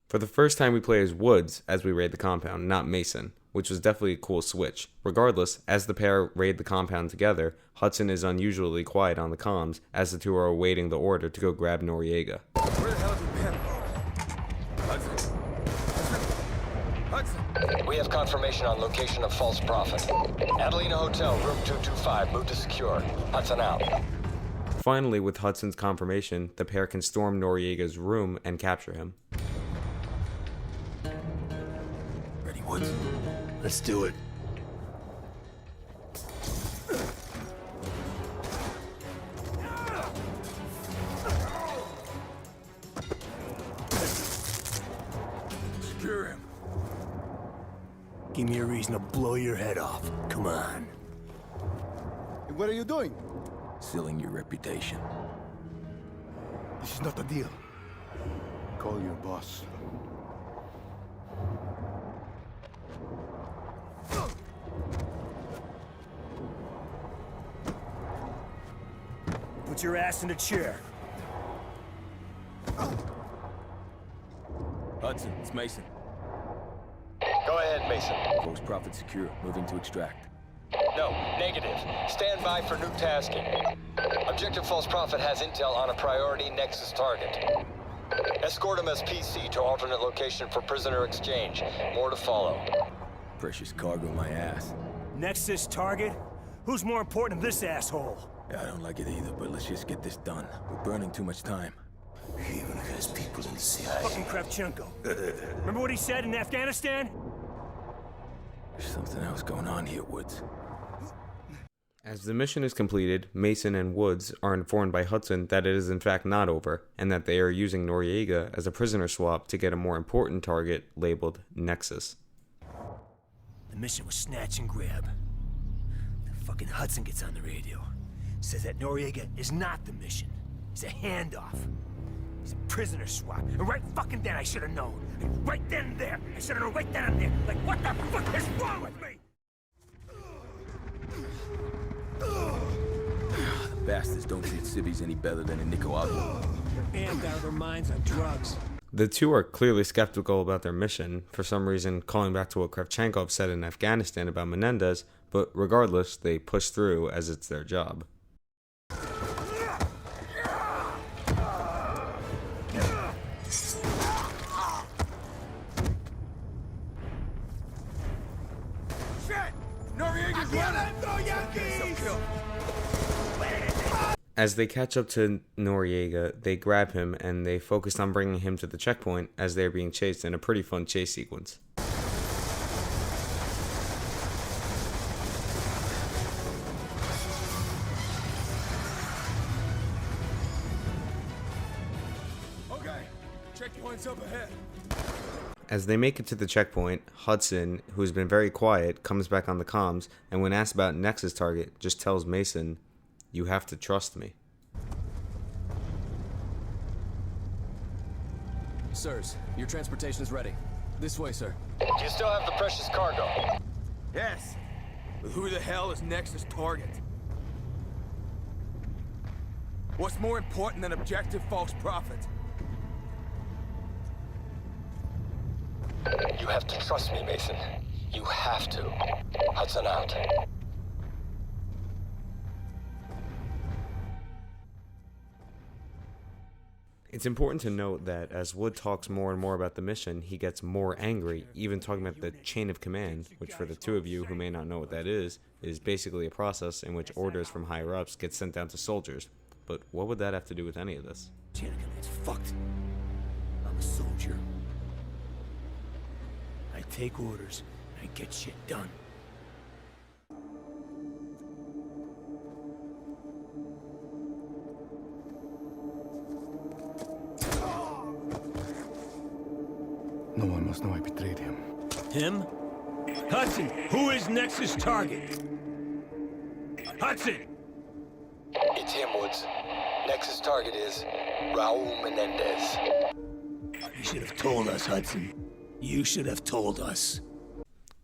For the first time we play as Woods as we raid the compound, not Mason, which was definitely a cool switch. Regardless, as the pair raid the compound together, Hudson is unusually quiet on the comms as the two are awaiting the order to go grab Noriega. Where the hell is the pen? Hudson? Hudson? We have confirmation on location of false prophet. Adelina Hotel, room 225, moved to secure. Hudson out. Finally, with Hudson's confirmation, the pair can storm Noriega's room and capture him. Ready, Woods? Let's do it. Secure him. Give me a reason to blow your head off. Come on. What are you doing? Sealing your reputation. This is not a deal. Call your boss. Put your ass in a chair. Hudson, it's Mason. Go ahead, Mason. Post Prophet secure. Moving to extract. No, negative. Stand by for new tasking. Objective False Prophet has intel on a priority Nexus target. Escort him as PC to alternate location for prisoner exchange. More to follow. Precious cargo, my ass. Nexus target? Who's more important than this asshole? Yeah, I don't like it either, but let's just get this done. We're burning too much time. He even has people in the CIA. Fucking Kravchenko. Remember what he said in Afghanistan? There's something else going on here, Woods. As the mission is completed, Mason and Woods are informed by Hudson that it is in fact not over, and that they are using Noriega as a prisoner swap to get a more important target labeled Nexus. The mission was snatch and grab. The fucking Hudson gets on the radio. Says that Noriega is not the mission. It's a handoff. It's a prisoner swap. And right fucking then I should have known. And right then and there. I should have known right then and there. Like, what the fuck is wrong with me? The bastards don't treat civvies any better than in Nicaragua. They're amped out of their minds on drugs. The two are clearly skeptical about their mission, for some reason calling back to what Kravchenko said in Afghanistan about Menendez, but regardless, they push through as it's their job. As they catch up to Noriega, they grab him and they focus on bringing him to the checkpoint as they are being chased in a pretty fun chase sequence. Okay, checkpoint's up ahead. As they make it to the checkpoint, Hudson, who has been very quiet, comes back on the comms and when asked about Nexus target, just tells Mason, "You have to trust me." Sirs, your transportation is ready. This way, sir. Do you still have the precious cargo? Yes. But who the hell is Nexus target? What's more important than objective false prophet? You have to trust me, Mason. You have to. Hudson out. It's important to note that as Wood talks more and more about the mission, he gets more angry, even talking about the chain of command, which for the two of you who may not know what that is basically a process in which orders from higher-ups get sent down to soldiers. But what would that have to do with any of this? Chain of command's fucked. I'm a soldier. I take orders, I get shit done. No one must know I betrayed him. Him? Hudson, who is Nexus target? Hudson! It's him, Woods. Nexus target is Raul Menendez. You should have told us, Hudson. You should have told us.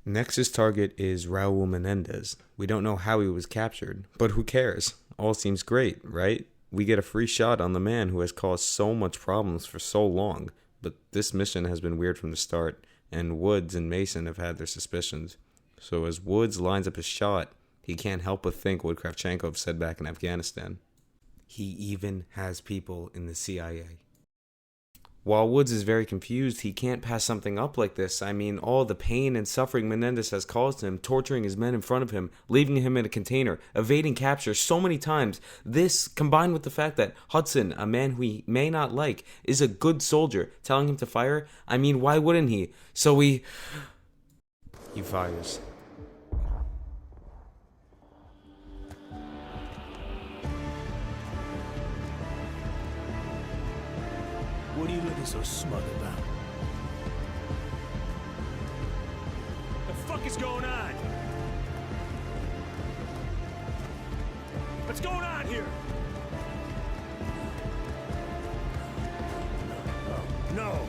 Nexus target is Raul Menendez. We don't know how he was captured, but who cares? All seems great, right? We get a free shot on the man who has caused so much problems for so long. But this mission has been weird from the start, and Woods and Mason have had their suspicions. So as Woods lines up his shot, he can't help but think what Kravchenko said back in Afghanistan. He even has people in the CIA. While Woods is very confused, he can't pass something up like this. I mean, all the pain and suffering Menendez has caused him, torturing his men in front of him, leaving him in a container, evading capture so many times. This, combined with the fact that Hudson, a man who he may not like, is a good soldier, telling him to fire, I mean, why wouldn't he? So he fires. What are you looking so smug about? The fuck is going on? What's going on here? No.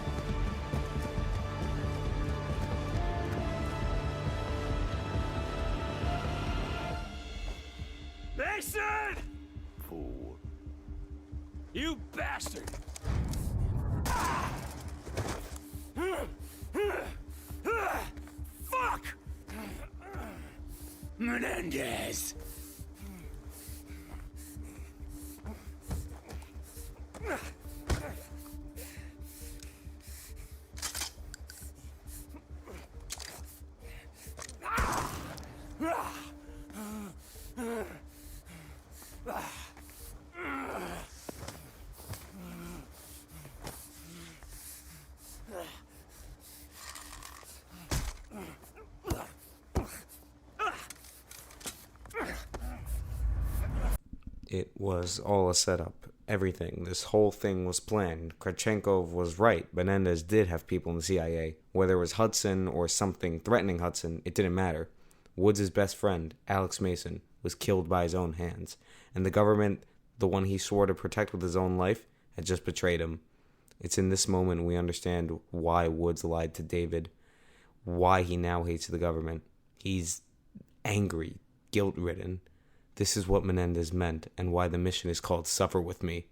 Mason! Fool. You bastard! Fuck! Menendez! It was all a setup. Everything. This whole thing was planned. Kravchenko was right. Menendez did have people in the CIA. Whether it was Hudson or something threatening Hudson, it didn't matter. Woods' best friend, Alex Mason, was killed by his own hands. And the government, the one he swore to protect with his own life, had just betrayed him. It's in this moment we understand why Woods lied to David. Why he now hates the government. He's angry, guilt-ridden. This is what Menendez meant, and why the mission is called Suffer With Me.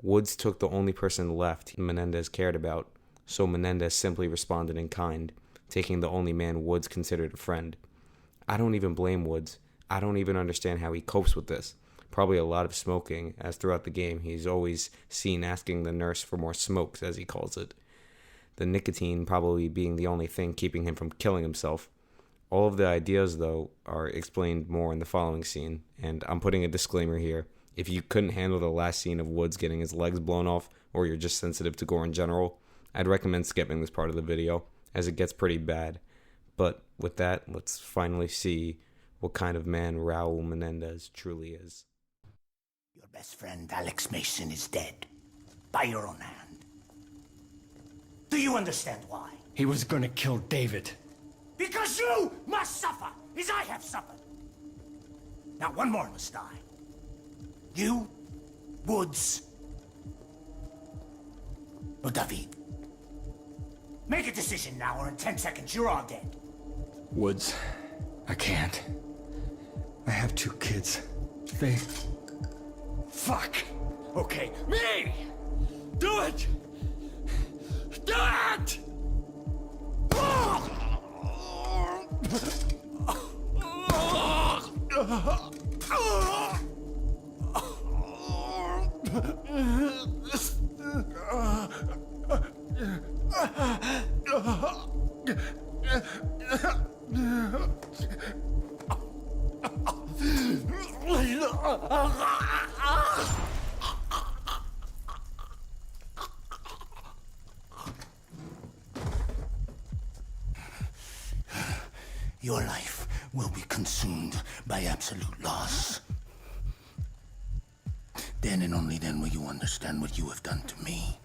Woods took the only person left Menendez cared about, so Menendez simply responded in kind, taking the only man Woods considered a friend. I don't even blame Woods. I don't even understand how he copes with this. Probably a lot of smoking, as throughout the game he's always seen asking the nurse for more smokes, as he calls it. The nicotine probably being the only thing keeping him from killing himself. All of the ideas, though, are explained more in the following scene, and I'm putting a disclaimer here. If you couldn't handle the last scene of Woods getting his legs blown off, or you're just sensitive to gore in general, I'd recommend skipping this part of the video, as it gets pretty bad. But with that, let's finally see what kind of man Raul Menendez truly is. Your best friend, Alex Mason, is dead. By your own hand. Do you understand why? He was gonna kill David. Because you must suffer, as I have suffered. Now one more must die. You, Woods, or David. Make a decision now, or in 10 seconds you're all dead. Woods, I can't. I have 2 kids. They... Fuck! Okay, me! Do it! Do it! Your life will be consumed by absolute loss. Then and only then will you understand what you have done to me.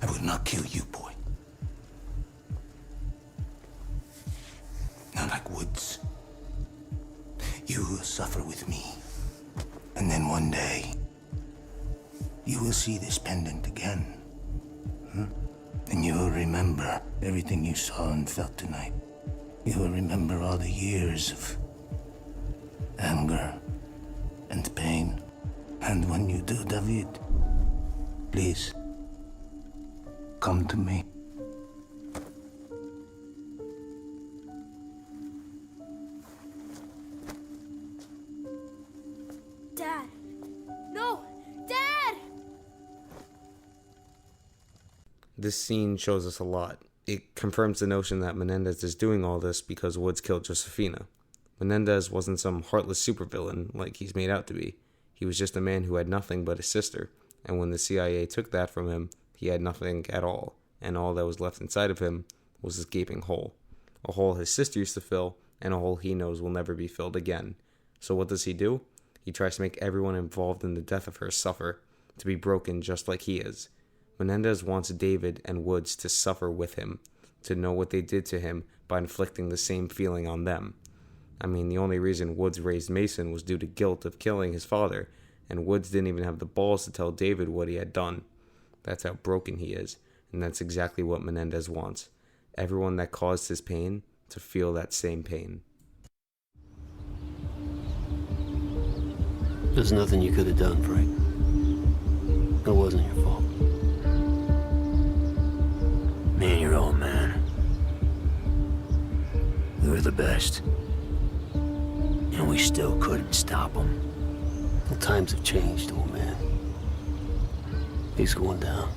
I will not kill you, boy. Not like Woods. You will suffer with me. And then one day, you will see this pendant again. And you will remember everything you saw and felt tonight. You will remember all the years of anger and pain. And when you do, David, please, come to me. Dad. No! Dad! This scene shows us a lot. It confirms the notion that Menendez is doing all this because Woods killed Josefina. Menendez wasn't some heartless supervillain like he's made out to be. He was just a man who had nothing but his sister, and when the CIA took that from him, he had nothing at all, and all that was left inside of him was this gaping hole. A hole his sister used to fill, and a hole he knows will never be filled again. So what does he do? He tries to make everyone involved in the death of her suffer, to be broken just like he is. Menendez wants David and Woods to suffer with him, to know what they did to him by inflicting the same feeling on them. I mean, the only reason Woods raised Mason was due to guilt of killing his father, and Woods didn't even have the balls to tell David what he had done. That's how broken he is, and that's exactly what Menendez wants. Everyone that caused his pain to feel that same pain. There's nothing you could have done, Frank. It wasn't your fault. Me and your old man. We were the best. And we still couldn't stop him. The times have changed, old man. He's going down.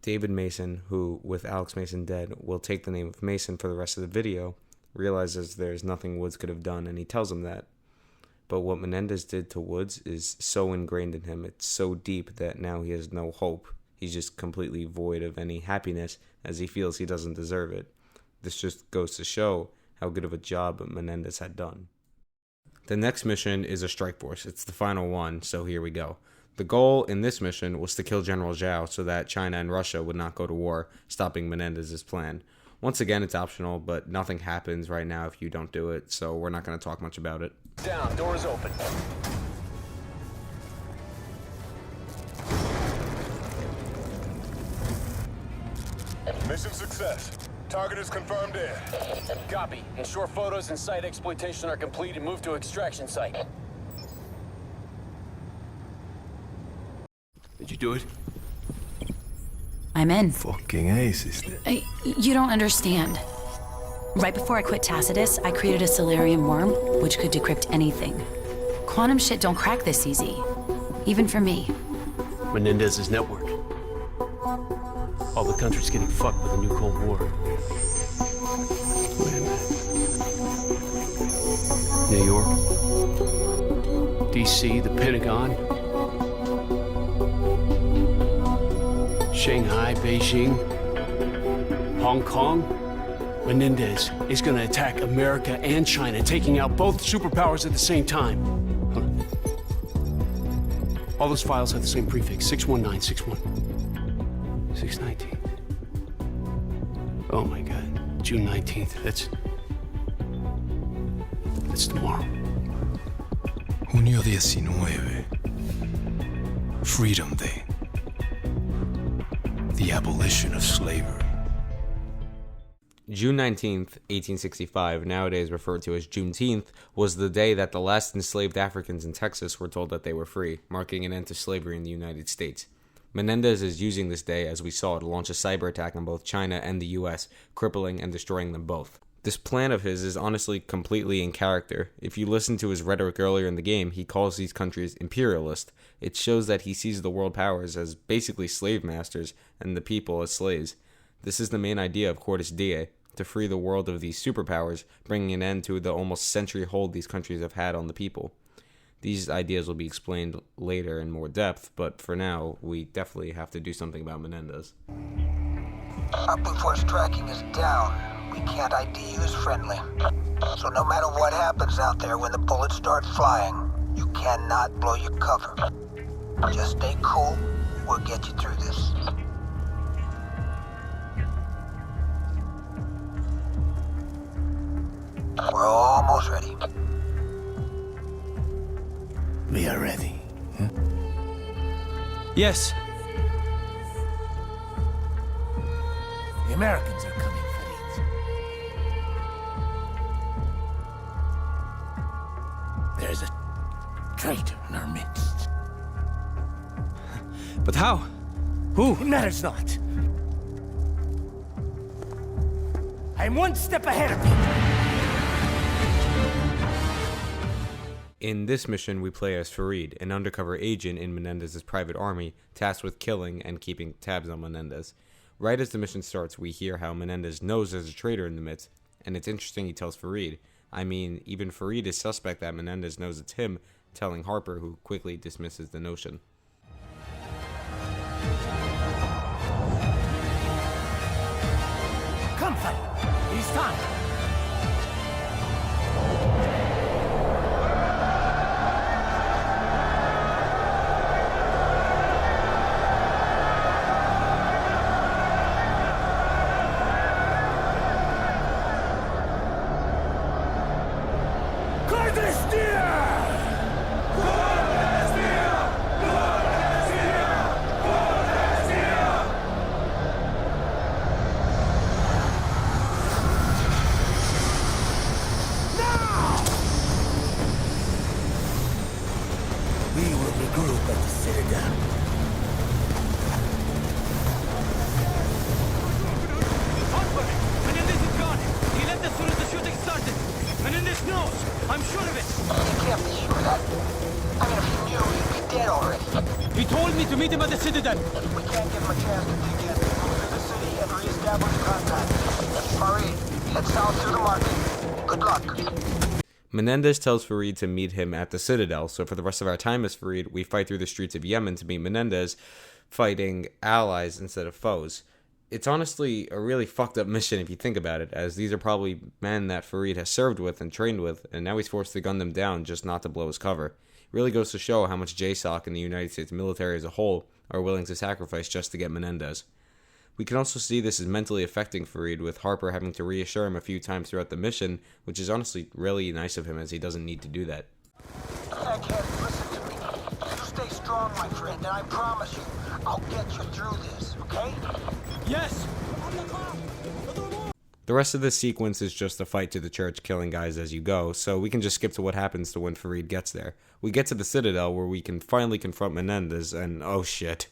David Mason, who, with Alex Mason dead, will take the name of Mason for the rest of the video, realizes there's nothing Woods could have done, and he tells him that. But what Menendez did to Woods is so ingrained in him, it's so deep that now he has no hope. He's just completely void of any happiness, as he feels he doesn't deserve it. This just goes to show how good of a job Menendez had done. The next mission is a strike force. It's the final one, so here we go. The goal in this mission was to kill General Zhao so that China and Russia would not go to war, stopping Menendez's plan. Once again, it's optional, but nothing happens right now if you don't do it, so we're not going to talk much about it. Down, doors open. Mission success. Target is confirmed in. Copy. Ensure photos and site exploitation are complete and move to extraction site. Did you do it? I'm in. Fucking ace, isn't it? You don't understand. Right before I quit Tacitus, I created a Celerium worm, which could decrypt anything. Quantum shit don't crack this easy. Even for me. Menendez's network. All the country's getting fucked with a new Cold War. Wait a minute. New York, DC, the Pentagon, Shanghai, Beijing, Hong Kong. Menendez is gonna attack America and China, taking out both superpowers at the same time. Huh. All those files have the same prefix, 61961. 619. Oh my God, June 19th, that's tomorrow. Junio 19. Freedom Day. The abolition of slavery. June 19th, 1865, nowadays referred to as Juneteenth, was the day that the last enslaved Africans in Texas were told that they were free, marking an end to slavery in the United States. Menendez is using this day, as we saw, to launch a cyber attack on both China and the US, crippling and destroying them both. This plan of his is honestly completely in character. If you listen to his rhetoric earlier in the game, he calls these countries imperialist. It shows that he sees the world powers as basically slave masters and the people as slaves. This is the main idea of Cordis Die, to free the world of these superpowers, bringing an end to the almost century hold these countries have had on the people. These ideas will be explained later in more depth, but for now, we definitely have to do something about Menendez. Our Blue Force tracking is down. We can't ID you as friendly. So no matter what happens out there when the bullets start flying, you cannot blow your cover. Just stay cool. We'll get you through this. We're almost ready. We are ready. Huh? Yes. The Americans are coming, Farid. There's a traitor in our midst. But how? Who? It matters not. I'm one step ahead of you. In this mission, we play as Farid, an undercover agent in Menendez's private army, tasked with killing and keeping tabs on Menendez. Right as the mission starts, we hear how Menendez knows there's a traitor in the midst, and it's interesting he tells Farid. I mean, even Farid is suspect that Menendez knows it's him, telling Harper, who quickly dismisses the notion. Come, Farid. It is time. I'm sure of it. You can't be sure of that. I mean, if he knew, he'd be dead already. He told me to meet him at the Citadel. We can't give him a chance to dig in. Move through the city and re-establish contact. Marie, head south through the market. Good luck. Menendez tells Farid to meet him at the Citadel, so for the rest of our time as Farid, we fight through the streets of Yemen to meet Menendez. fighting allies instead of foes. It's honestly a really fucked up mission if you think about it, as these are probably men that Farid has served with and trained with, and now he's forced to gun them down just not to blow his cover. It really goes to show how much JSOC and the United States military as a whole are willing to sacrifice just to get Menendez. We can also see this is mentally affecting Farid, with Harper having to reassure him a few times throughout the mission, which is honestly really nice of him, as he doesn't need to do that. Egghead, listen to me. You stay strong, my friend, and I promise you, I'll get you through this, okay? Yes! The rest of this sequence is just a fight to the church, killing guys as you go, so we can just skip to what happens to when Farid gets there. We get to the Citadel, where we can finally confront Menendez, and oh shit.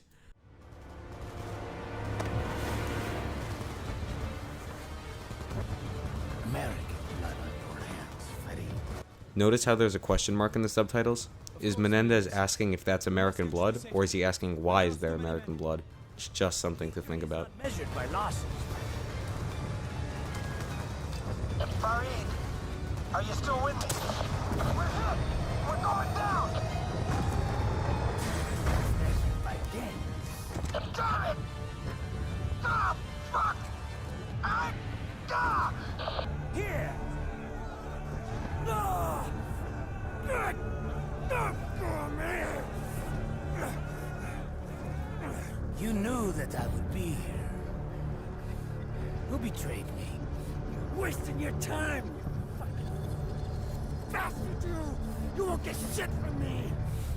Notice how there's a question mark in the subtitles? Is Menendez asking if that's American blood, or is he asking why is there American blood? It's just something to think about. Measured by losses. Farid, are you still with me? We're hit! We're going down! Measured by gains. Damn it! Ah, fuck! Here! No! Good! No! Oh, man! You knew that I would be here. Who betrayed me? You're wasting your time, you fucking bastard, you! You won't get shit from me!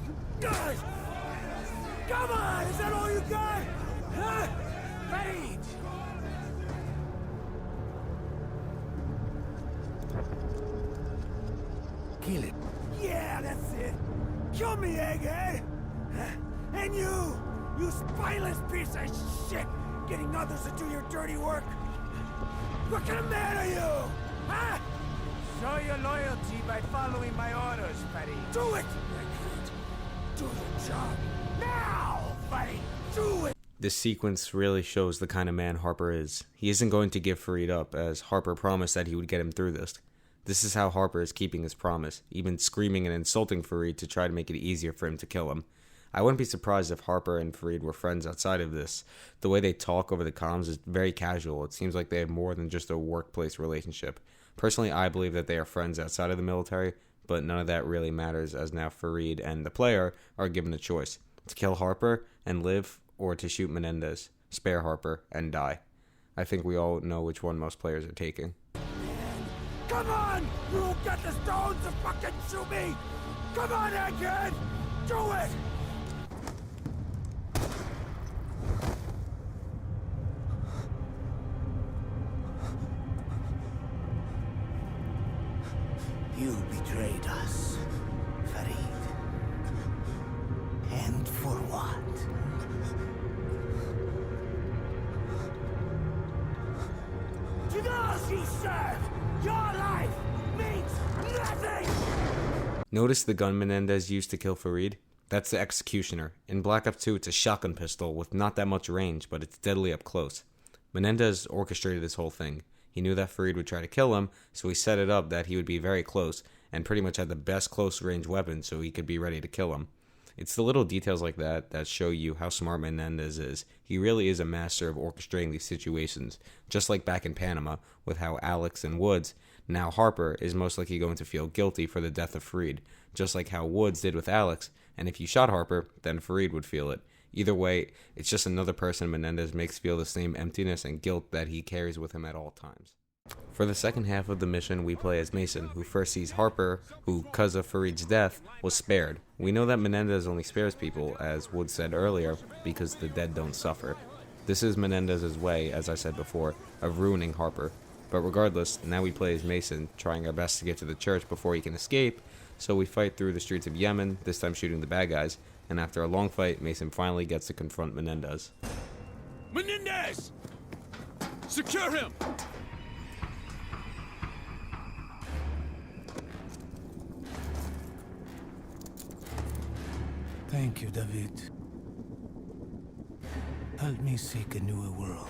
You guys! Come on! Is that all you got? Huh? Fade! Kill it. Yeah, that's it. Kill me, egghead! And you spineless piece of shit! Getting others to do your dirty work! What kind of man are you? Huh? Show your loyalty by following my orders, Fatty. Do it! Do your job. Now, Fatty! Do it! This sequence really shows the kind of man Harper is. He isn't going to give Farid up, as Harper promised that he would get him through this. This is how Harper is keeping his promise, even screaming and insulting Farid to try to make it easier for him to kill him. I wouldn't be surprised if Harper and Farid were friends outside of this. The way they talk over the comms is very casual. It seems like they have more than just a workplace relationship. Personally, I believe that they are friends outside of the military, but none of that really matters, as now Farid and the player are given a choice: to kill Harper and live, or to shoot Menendez, spare Harper, and die. I think we all know which one most players are taking. Come on! You don't get the stones to fucking shoot me! Come on, egghead! Do it! You betrayed us, Farid. And for what? To those he served, your life means nothing! Notice the gun Menendez used to kill Farid? That's the Executioner. In Black Ops 2, it's a shotgun pistol with not that much range, but it's deadly up close. Menendez orchestrated this whole thing. He knew that Farid would try to kill him, so he set it up that he would be very close, and pretty much had the best close-range weapon so he could be ready to kill him. It's the little details like that that show you how smart Menendez is. He really is a master of orchestrating these situations, just like back in Panama, with how Alex and Woods, now Harper, is most likely going to feel guilty for the death of Farid, just like how Woods did with Alex, and if you shot Harper, then Farid would feel it. Either way, it's just another person Menendez makes feel the same emptiness and guilt that he carries with him at all times. For the second half of the mission, we play as Mason, who first sees Harper, who, because of Farid's death, was spared. We know that Menendez only spares people, as Wood said earlier, because the dead don't suffer. This is Menendez's way, as I said before, of ruining Harper. But regardless, now we play as Mason, trying our best to get to the church before he can escape, so we fight through the streets of Yemen, this time shooting the bad guys, and after a long fight, Mason finally gets to confront Menendez. Menendez! Secure him! Thank you, David. Help me seek a newer world.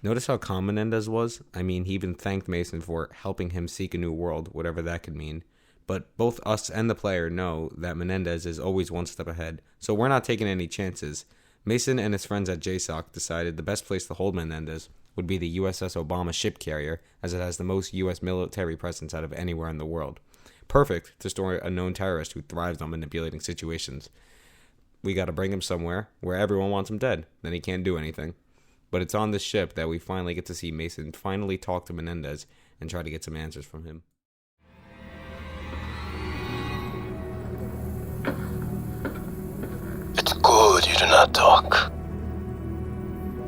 Notice how calm Menendez was? I mean, he even thanked Mason for helping him seek a new world, whatever that could mean. But both us and the player know that Menendez is always one step ahead, so we're not taking any chances. Mason and his friends at JSOC decided the best place to hold Menendez would be the USS Obama ship carrier, as it has the most US military presence out of anywhere in the world. Perfect to store a known terrorist who thrives on manipulating situations. We gotta bring him somewhere where everyone wants him dead, then he can't do anything. But it's on this ship that we finally get to see Mason finally talk to Menendez and try to get some answers from him. It's good you do not talk.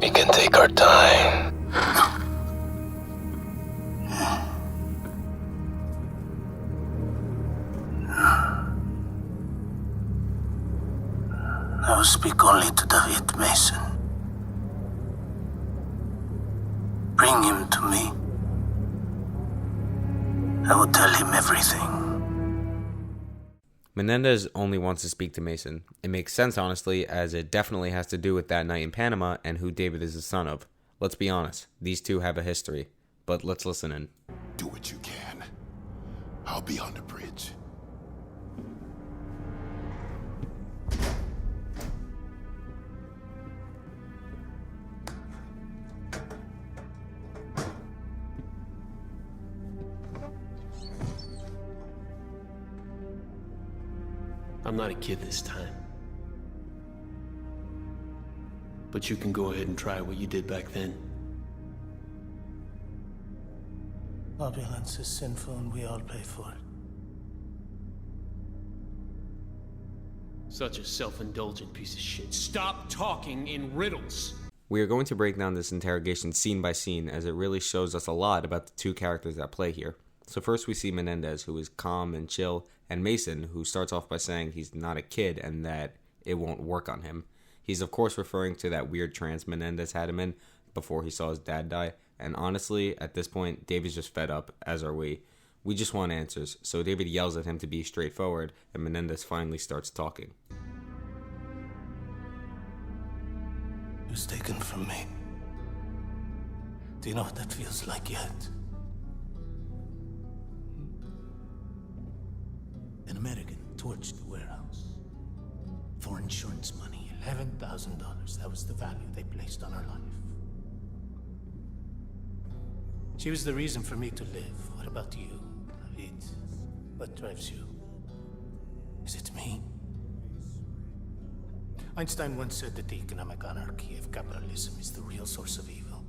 We can take our time. I will speak only to David Mason. Bring him to me. I will tell him everything. Menendez only wants to speak to Mason. It makes sense, honestly, as it definitely has to do with that night in Panama and who David is the son of. Let's be honest, these two have a history. But let's listen in. Do what you can. I'll be on the bridge. I'm not a kid this time. But you can go ahead and try what you did back then. Opulence is sinful and we all pay for it. Such a self-indulgent piece of shit. Stop talking in riddles! We are going to break down this interrogation scene by scene, as it really shows us a lot about the two characters at play here. So first we see Menendez, who is calm and chill, and Mason, who starts off by saying he's not a kid and that it won't work on him. He's of course referring to that weird trance Menendez had him in before he saw his dad die, and honestly, at this point, David's just fed up, as are we. We just want answers, so David yells at him to be straightforward, and Menendez finally starts talking. It was taken from me. Do you know what that feels like yet? An American torched the warehouse. For insurance money, $11,000. That was the value they placed on her life. She was the reason for me to live. What about you, David? What drives you? Is it me? Einstein once said that the economic anarchy of capitalism is the real source of evil.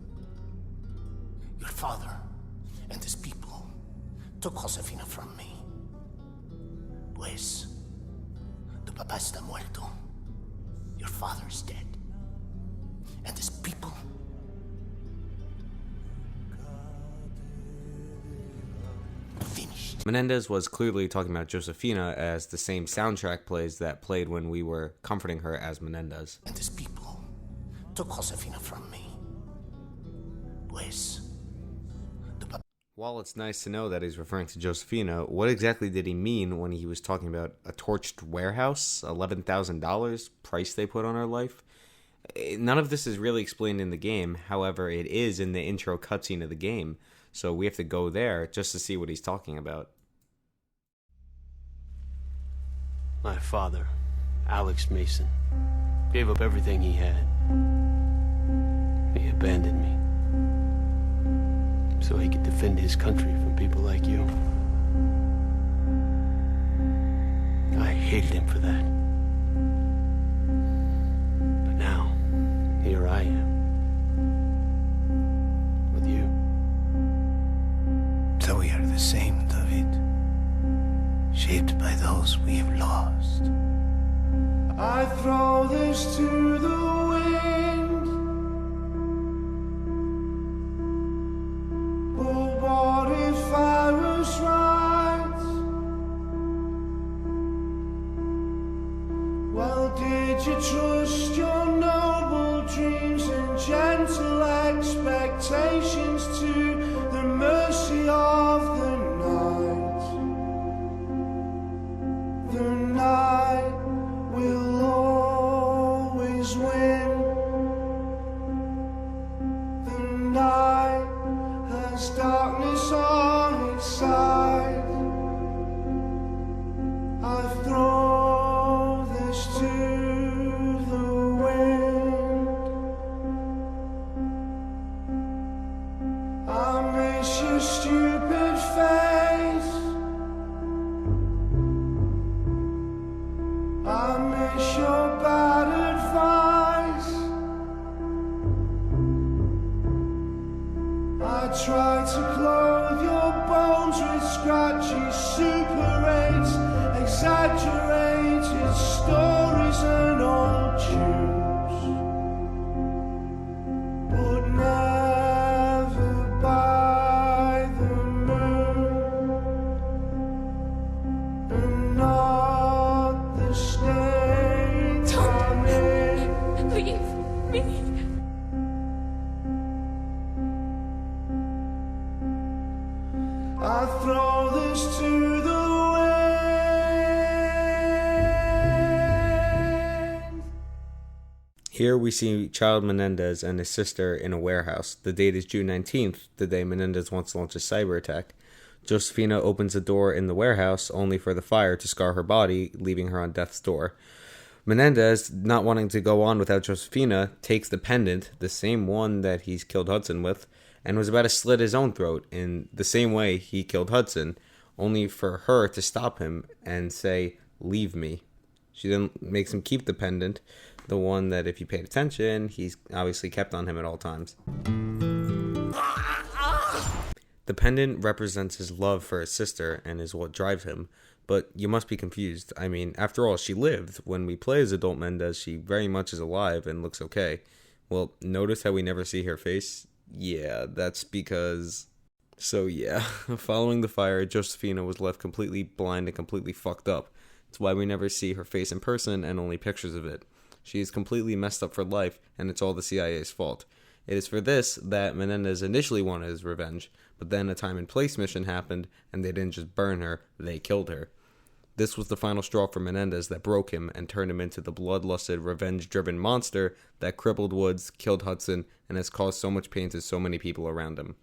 Your father and his people took Josefina from me. Pues, tu papá está muerto. Your father's dead. And his people. Finished. Menendez was clearly talking about Josefina, as the same soundtrack plays that played when we were comforting her as Menendez. And his people took Josefina from me. Pues, while it's nice to know that he's referring to Josefina, what exactly did he mean when he was talking about a torched warehouse, $11,000 price they put on her life? None of this is really explained in the game. However, it is in the intro cutscene of the game, so we have to go there just to see what he's talking about. My father, Alex Mason, gave up everything he had. He abandoned me so he could defend his country from people like you. I hated him for that. But now, here I am. With you. So we are the same, David. Shaped by those we have lost. I throw this to the wind. But what if I was right? Well, did you trust your noble dreams and gentle expectations to the mercy of the night? The night will always Here we see Child Menendez and his sister in a warehouse. The date is June 19th, the day Menendez wants to launch a cyber attack. Josefina opens the door in the warehouse, only for the fire to scar her body, leaving her on death's door. Menendez, not wanting to go on without Josefina, takes the pendant, the same one that he's killed Hudson with, and was about to slit his own throat in the same way he killed Hudson, only for her to stop him and say, "Leave me." She then makes him keep the pendant, the one that, if you paid attention, he's obviously kept on him at all times. The pendant represents his love for his sister and is what drives him, but you must be confused. I mean, after all, she lived. When we play as adult Mendez, she very much is alive and looks okay. Well, notice how we never see her face? Yeah, that's because... So yeah, following the fire, Josefina was left completely blind and completely fucked up. It's why we never see her face in person and only pictures of it. She is completely messed up for life, and it's all the CIA's fault. It is for this that Menendez initially wanted his revenge, but then a time and place mission happened, and they didn't just burn her, they killed her. This was the final straw for Menendez that broke him and turned him into the bloodlusted, revenge-driven monster that crippled Woods, killed Hudson, and has caused so much pain to so many people around him.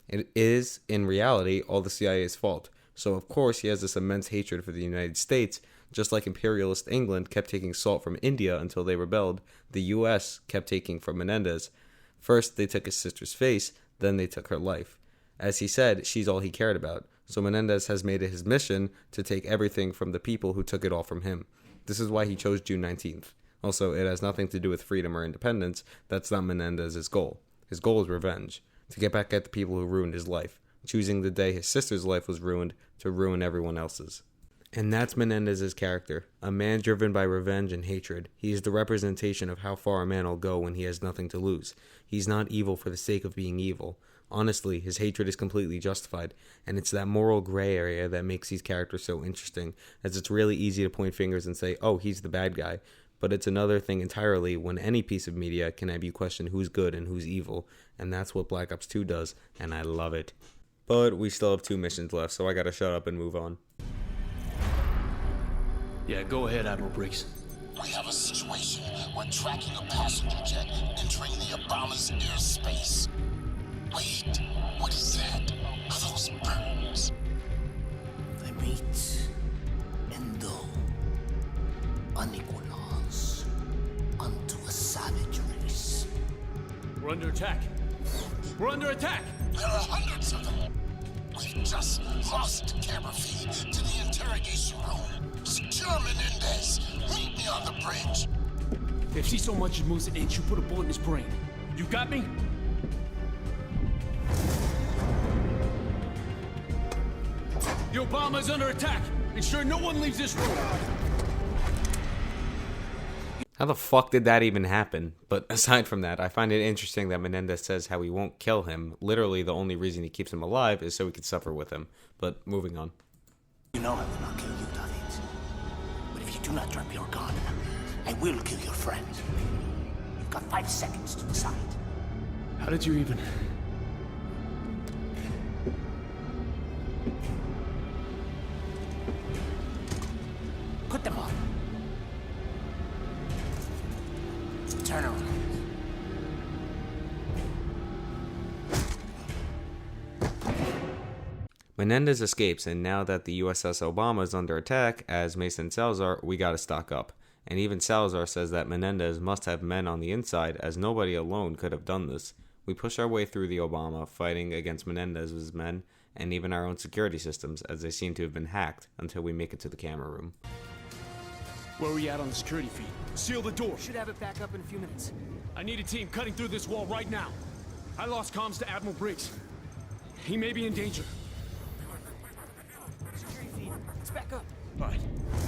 It is, in reality, all the CIA's fault. So of course he has this immense hatred for the United States. Just like imperialist England kept taking salt from India until they rebelled, the US kept taking from Menendez. First they took his sister's face, then they took her life. As he said, she's all he cared about. So Menendez has made it his mission to take everything from the people who took it all from him. This is why he chose June 19th. Also, it has nothing to do with freedom or independence. That's not Menendez's goal. His goal is revenge. To get back at the people who ruined his life. Choosing the day his sister's life was ruined to ruin everyone else's. And that's Menendez's character. A man driven by revenge and hatred. He is the representation of how far a man will go when he has nothing to lose. He's not evil for the sake of being evil. Honestly, his hatred is completely justified, and it's that moral gray area that makes these characters so interesting, as it's really easy to point fingers and say, oh, he's the bad guy. But it's another thing entirely when any piece of media can have you question who's good and who's evil, and that's what Black Ops 2 does, and I love it. But we still have 2 missions left, so I gotta shut up and move on. Yeah, go ahead, Admiral Briggs. We have a situation. We're tracking a passenger jet entering the Obama's airspace. Wait, what is that? Are those birds? They meet Endo, unequals, unto a savage race. We're under attack. We're under attack! There are hundreds of them. We've just lost camera feed to the interrogation room. Secure Menendez. Meet me on the bridge. If he so much as moves an inch, you put a bullet in his brain. You got me? The Obama's under attack. Ensure no one leaves this room. How the fuck did that even happen? But aside from that, I find it interesting that Menendez says how he won't kill him. Literally, the only reason he keeps him alive is so he can suffer with him. But moving on. You know I will not kill you, David. But if you do not drop your gun, I will kill your friend. You've got 5 seconds to decide. How did you even... Put them on. Turn around. Menendez escapes, and now that the USS Obama is under attack, as Mason and Salazar, we gotta stock up. And even Salazar says that Menendez must have men on the inside, as nobody alone could have done this. We push our way through the Obama, fighting against Menendez's men, and even our own security systems, as they seem to have been hacked, until we make it to the camera room. Where are we at on the security feed? Seal the door. Should have it back up in a few minutes. I need a team cutting through this wall right now. I lost comms to Admiral Briggs. He may be in danger. Security feed. It's back up. All right.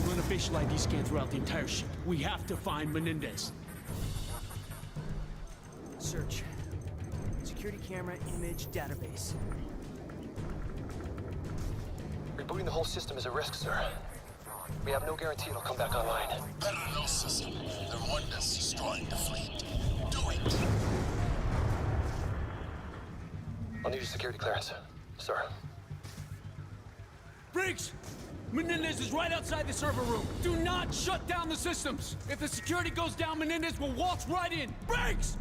Run a facial ID scan throughout the entire ship. We have to find Menendez. Search. Security camera image database. Rebooting the whole system is a risk, sir. We have no guarantee it'll come back online. Better no system than one that's destroying the fleet. Do it. I'll need your security clearance, sir. Briggs! Menendez is right outside the server room. Do not shut down the systems. If the security goes down, Menendez will waltz right in. Briggs!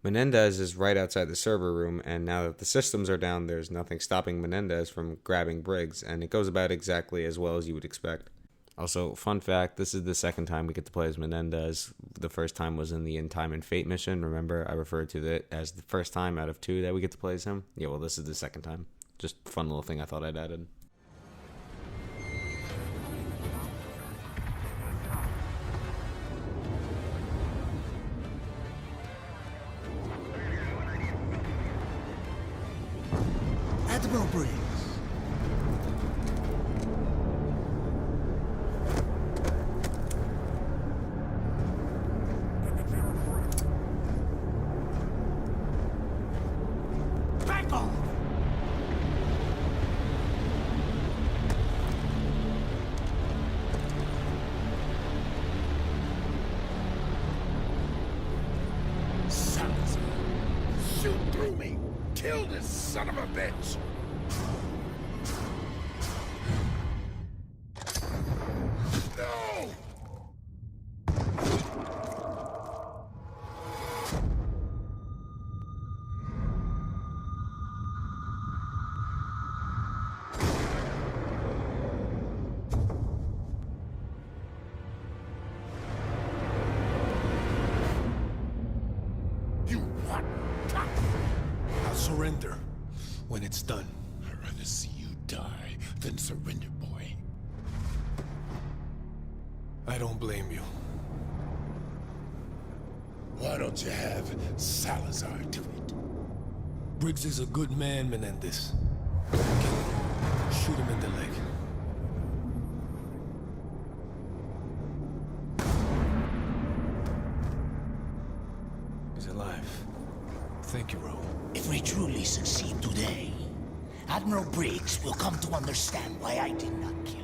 Menendez is right outside the server room, and now that the systems are down, there's nothing stopping Menendez from grabbing Briggs, and it goes about exactly as well as you would expect. Also, fun fact, this is the second time we get to play as Menendez. The first time was in the In Time and Fate mission. Remember, I referred to it as the first time out of 2 that we get to play as him? Yeah, well, this is the second time. Just a fun little thing I thought I'd added. Admiral Briggs. Back off! Salazar, shoot through me! Kill this son of a bitch! No! You what? I'll surrender when it's done. I'd rather see you die than surrender, boy. I don't blame you. Why don't you have Salazar do it? Briggs is a good man, Menendez. Kill him. Shoot him in the leg. He's alive. Thank you, Ro. If we truly succeed today, Admiral Briggs will come to understand why I did not kill him.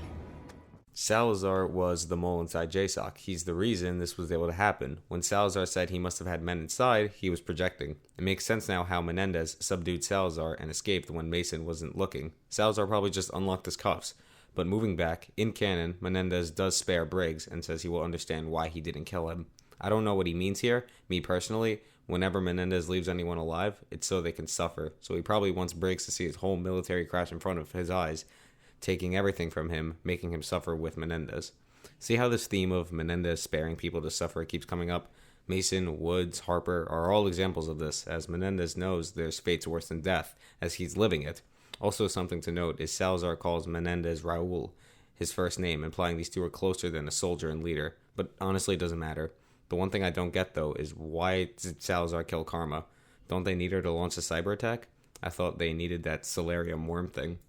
Salazar was the mole inside JSOC. He's the reason this was able to happen. When Salazar said he must have had men inside, he was projecting. It makes sense now how Menendez subdued Salazar and escaped when Mason wasn't looking. Salazar probably just unlocked his cuffs. But moving back, in canon, Menendez does spare Briggs and says he will understand why he didn't kill him. I don't know what he means here. Me personally, whenever Menendez leaves anyone alive, it's so they can suffer. So he probably wants Briggs to see his whole military crash in front of his eyes, taking everything from him, making him suffer with Menendez. See how this theme of Menendez sparing people to suffer keeps coming up? Mason, Woods, Harper are all examples of this, as Menendez knows there's fates worse than death, as he's living it. Also something to note is Salazar calls Menendez Raul, his first name, implying these two are closer than a soldier and leader, but honestly it doesn't matter. The one thing I don't get though is why did Salazar kill Karma? Don't they need her to launch a cyber attack? I thought they needed that Celerium worm thing.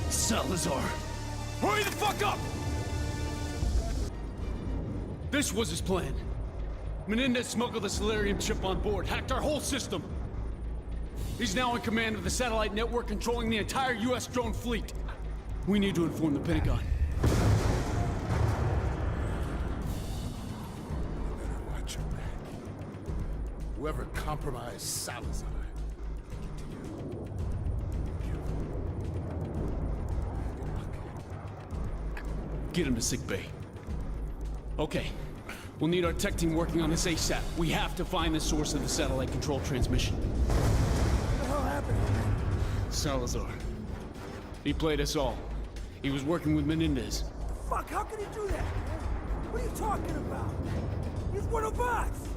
Salazar! Hurry the fuck up! This was his plan. Menendez smuggled the Celerium chip on board, hacked our whole system. He's now in command of the satellite network controlling the entire U.S. drone fleet. We need to inform the Pentagon. Watch your back. Whoever compromised Salazar. Get him to sickbay. Okay. We'll need our tech team working on this ASAP. We have to find the source of the satellite control transmission. What the hell happened? Salazar. He played us all. He was working with Menendez. Fuck, how can he do that? What are you talking about? He's one of us!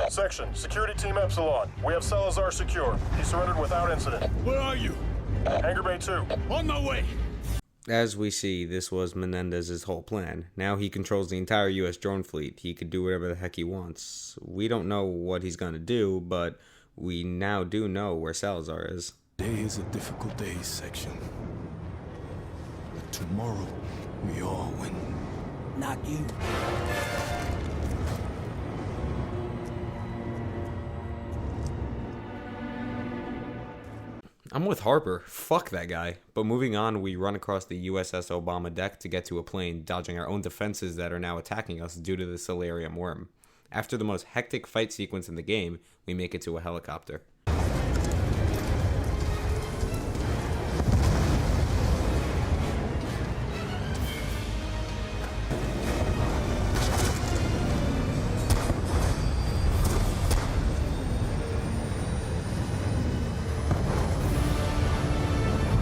Section, Security Team Epsilon. We have Salazar secure. He surrendered without incident. Where are you? Hangar Bay 2. On my way! As we see, this was Menendez's whole plan. Now he controls the entire US drone fleet. He could do whatever the heck he wants. We don't know what he's gonna do, but we now do know where Salazar is. Today is a difficult day, Section. But tomorrow, we all win. Not you. I'm with Harper. Fuck that guy. But moving on, we run across the USS Obama deck to get to a plane, dodging our own defenses that are now attacking us due to the Celerium worm. After the most hectic fight sequence in the game, we make it to a helicopter.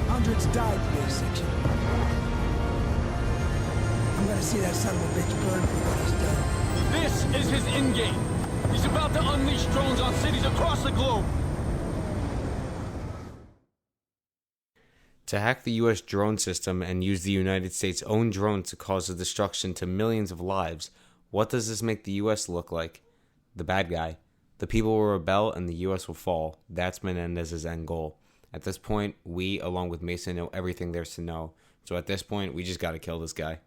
Hundreds died today, Section. I'm gonna see that son of a bitch burn for what he's done. This is his endgame. He's about to unleash drones on cities across the globe. To hack the US drone system and use the United States' own drones to cause the destruction to millions of lives, what does this make the US look like? The bad guy. The people will rebel and the US will fall. That's Menendez's end goal. At this point, we, along with Mason, know everything there's to know. So at this point, we just gotta kill this guy.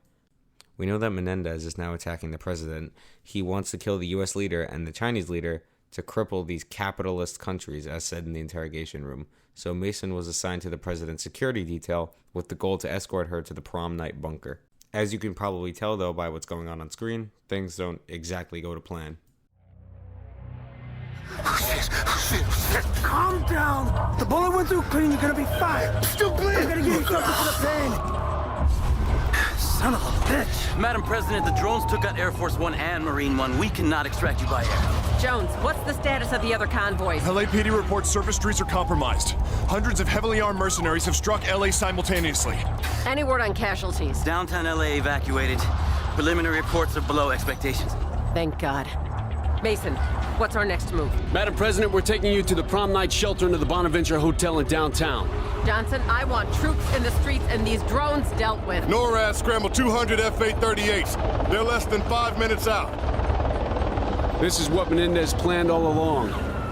We know that Menendez is now attacking the president. He wants to kill the US leader and the Chinese leader to cripple these capitalist countries, as said in the interrogation room. So Mason was assigned to the president's security detail with the goal to escort her to the prom night bunker. As you can probably tell, though, by what's going on screen, things don't exactly go to plan. Calm down. The bullet went through clean. You're gonna be fine. Still bleeding. I'm gonna give you something for the pain. Son of a bitch. Madam President, the drones took out Air Force One and Marine One. We cannot extract you by air. Jones, what's the status of the other convoys? LAPD reports surface streets are compromised. Hundreds of heavily armed mercenaries have struck LA simultaneously. Any word on casualties? Downtown LA evacuated. Preliminary reports are below expectations. Thank God. Mason, what's our next move? Madam President, we're taking you to the prom night shelter into the Bonaventure Hotel in downtown. Johnson, I want troops in the streets and these drones dealt with. NORAD scrambled 200 F-838s. They're less than 5 minutes out. This is what Menendez planned all along.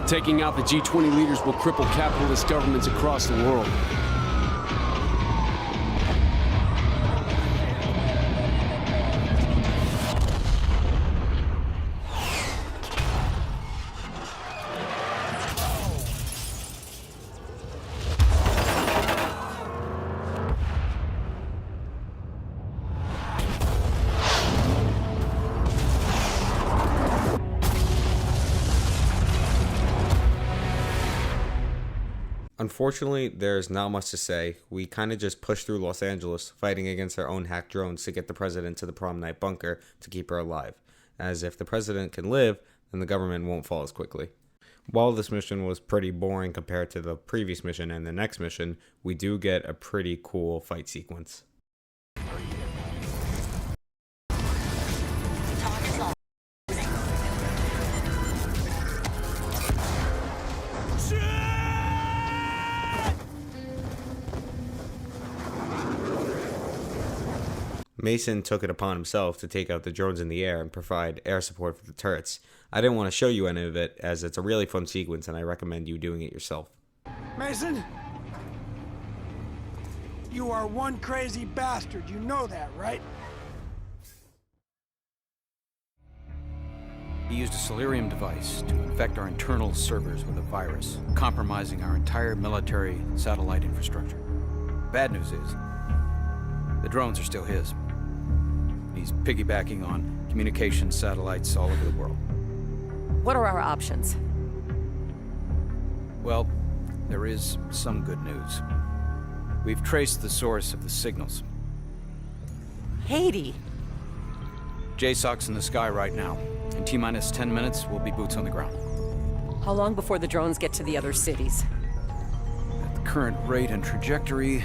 Taking out the G20 leaders will cripple capitalist governments across the world. Unfortunately, there's not much to say. We kind of just pushed through Los Angeles, fighting against our own hacked drones to get the president to the prom night bunker to keep her alive. As if the president can live, then the government won't fall as quickly. While this mission was pretty boring compared to the previous mission and the next mission, we do get a pretty cool fight sequence. Mason took it upon himself to take out the drones in the air and provide air support for the turrets. I didn't want to show you any of it, as it's a really fun sequence and I recommend you doing it yourself. Mason? You are one crazy bastard. You know that, right? He used a Celerium device to infect our internal servers with a virus, compromising our entire military satellite infrastructure. Bad news is, the drones are still his. He's piggybacking on communication satellites all over the world. What are our options? Well, there is some good news. We've traced the source of the signals. Haiti. JSOC's in the sky right now. In T-minus 10 minutes, we'll be boots on the ground. How long before the drones get to the other cities? At the current rate and trajectory,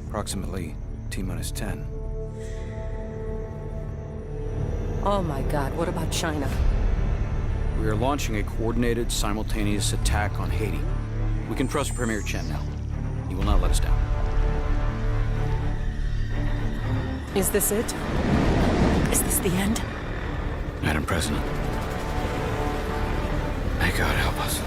approximately T-minus 10. Oh my God, what about China? We are launching a coordinated, simultaneous attack on Haiti. We can trust Premier Chen now. He will not let us down. Is this it? Is this the end? Madam President, may God help us.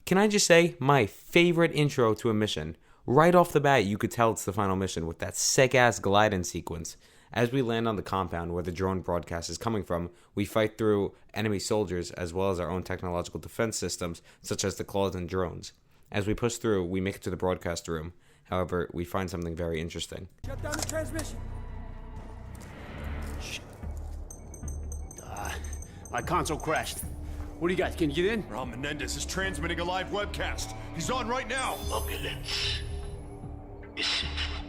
Can I just say, my favorite intro to a mission. Right off the bat, you could tell it's the final mission with that sick-ass glide-in sequence. As we land on the compound where the drone broadcast is coming from, we fight through enemy soldiers as well as our own technological defense systems, such as the claws and drones. As we push through, we make it to the broadcast room. However, we find something very interesting. Shut down the transmission. Shit. My console crashed. What do you got? Can you get in? Ron Menendez is transmitting a live webcast. He's on right now. Opulence is sinful.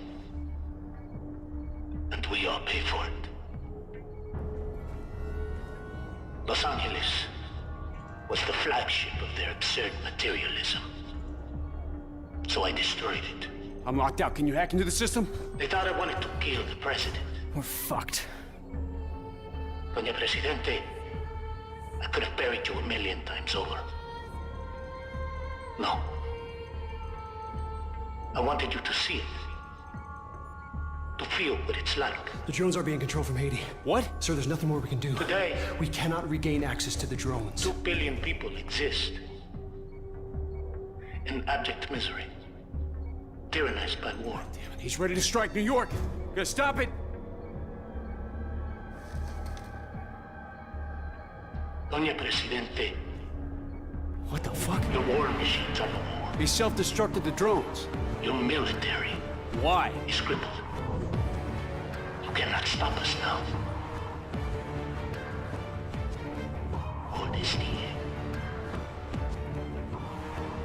And we all pay for it. Los Angeles was the flagship of their absurd materialism. So I destroyed it. I'm locked out. Can you hack into the system? They thought I wanted to kill the president. We're fucked. Doña Presidente, I could have buried you 1,000,000 times over. No. I wanted you to see it. To feel what it's like. The drones are being controlled from Haiti. What? Sir, there's nothing more we can do. Today, we cannot regain access to the drones. 2 billion people exist. In abject misery. Tyrannized by war. Damn it, he's ready to strike New York. Gotta stop it. Doña Presidente. What the fuck? Your war machines are no more. He self-destructed the drones. Your military. Why? Is crippled. You cannot stop us now. Cordis Die.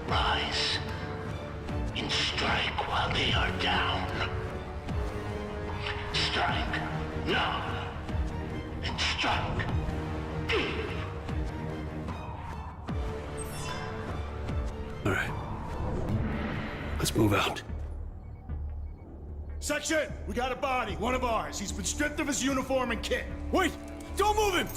Rise. And strike while they are down. Strike now. And strike deep. All right. Let's move out. Section, we got a body, one of ours. He's been stripped of his uniform and kit. Wait, don't move him!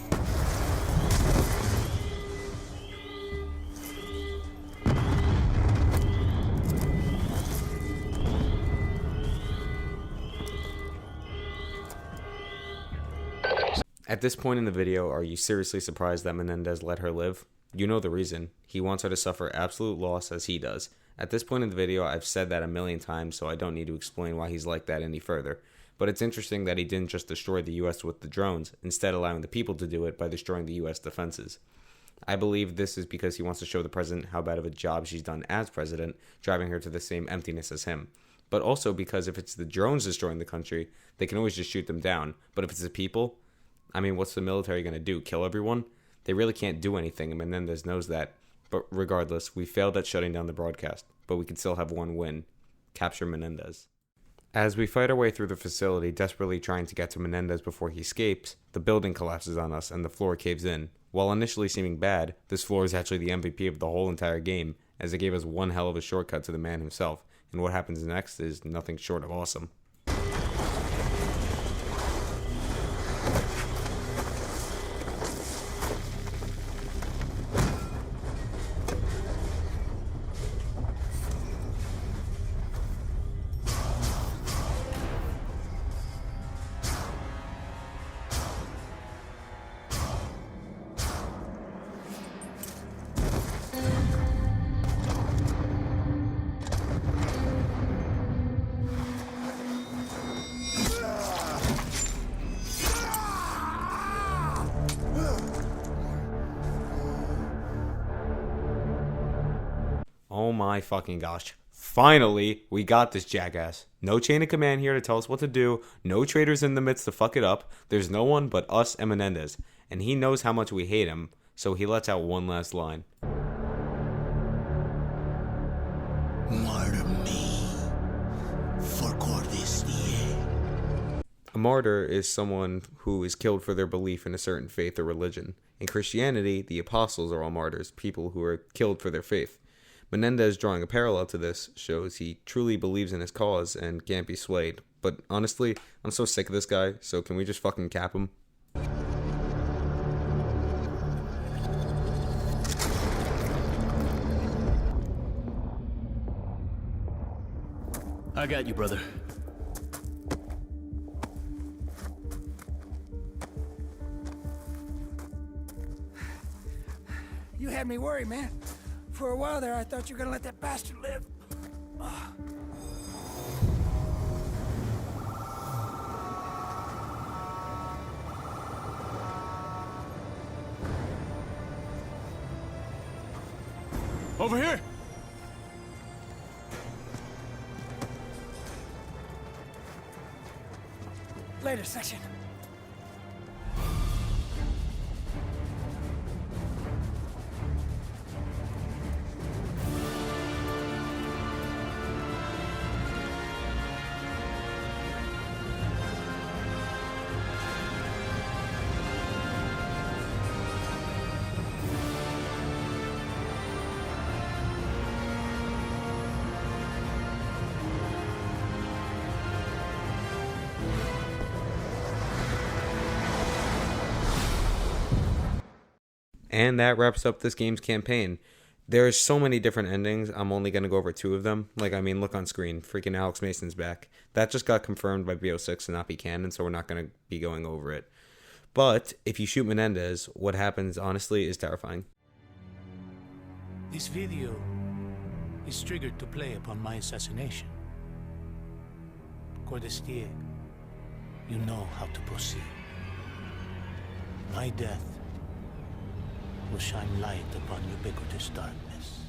At this point in the video, are you seriously surprised that Menendez let her live? You know the reason. He wants her to suffer absolute loss as he does. At this point in the video, I've said that 1,000,000 times, so I don't need to explain why he's like that any further. But it's interesting that he didn't just destroy the US with the drones, instead allowing the people to do it by destroying the US defenses. I believe this is because he wants to show the president how bad of a job she's done as president, driving her to the same emptiness as him. But also because if it's the drones destroying the country, they can always just shoot them down. But if it's the people, I mean, what's the military going to do? Kill everyone? They really can't do anything, and Menendez knows that. But regardless, we failed at shutting down the broadcast, but we could still have one win. Capture Menendez. As we fight our way through the facility, desperately trying to get to Menendez before he escapes, the building collapses on us and the floor caves in. While initially seeming bad, this floor is actually the MVP of the whole entire game, as it gave us one hell of a shortcut to the man himself, and what happens next is nothing short of awesome. Oh my fucking gosh. Finally, we got this jackass. No chain of command here to tell us what to do. No traitors in the midst to fuck it up. There's no one but us and Menendez. And he knows how much we hate him, so he lets out one last line. Martyr me for Cordis Die. A martyr is someone who is killed for their belief in a certain faith or religion. In Christianity, the apostles are all martyrs, people who are killed for their faith. Menendez, drawing a parallel to this, shows he truly believes in his cause and can't be swayed. But honestly, I'm so sick of this guy, so can we just fucking cap him? I got you, brother. You had me worried, man. For a while there, I thought you were gonna let that bastard live. Over here! Later, section. And that wraps up this game's campaign. There's so many different endings, I'm only going to go over 2 of them. Look on screen, freaking Alex Mason's back. That just got confirmed by BO6 to not be canon, so we're not going to be going over it. But if you shoot Menendez, what happens, honestly, is terrifying. This video is triggered to play upon my assassination. Cordis Die, you know how to proceed. My death will shine light upon ubiquitous darkness.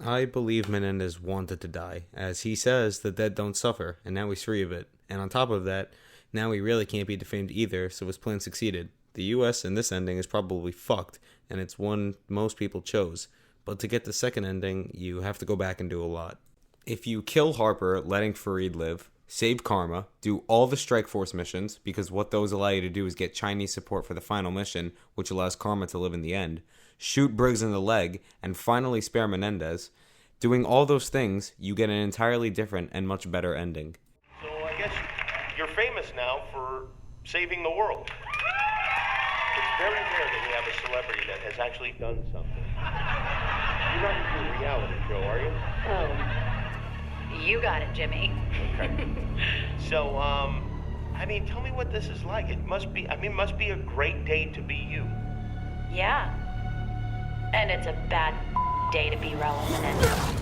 I believe Menendez wanted to die. As he says, the dead don't suffer, and now he's free of it. And on top of that, now he really can't be defamed either, so his plan succeeded. The US in this ending is probably fucked, and it's one most people chose. But to get the second ending, you have to go back and do a lot. If you kill Harper, letting Pyrrhic live, save Karma, do all the Strike Force missions, because what those allow you to do is get Chinese support for the final mission, which allows Karma to live in the end, shoot Briggs in the leg, and finally spare Menendez, doing all those things, you get an entirely different and much better ending. So I guess you're famous now for saving the world. It's very rare that we have a celebrity that has actually done something. You're not into a reality show, are you? Oh, you got it, Jimmy. Okay. So, tell me what this is like. It must be a great day to be you. Yeah. And it's a bad day to be Raul Menendez.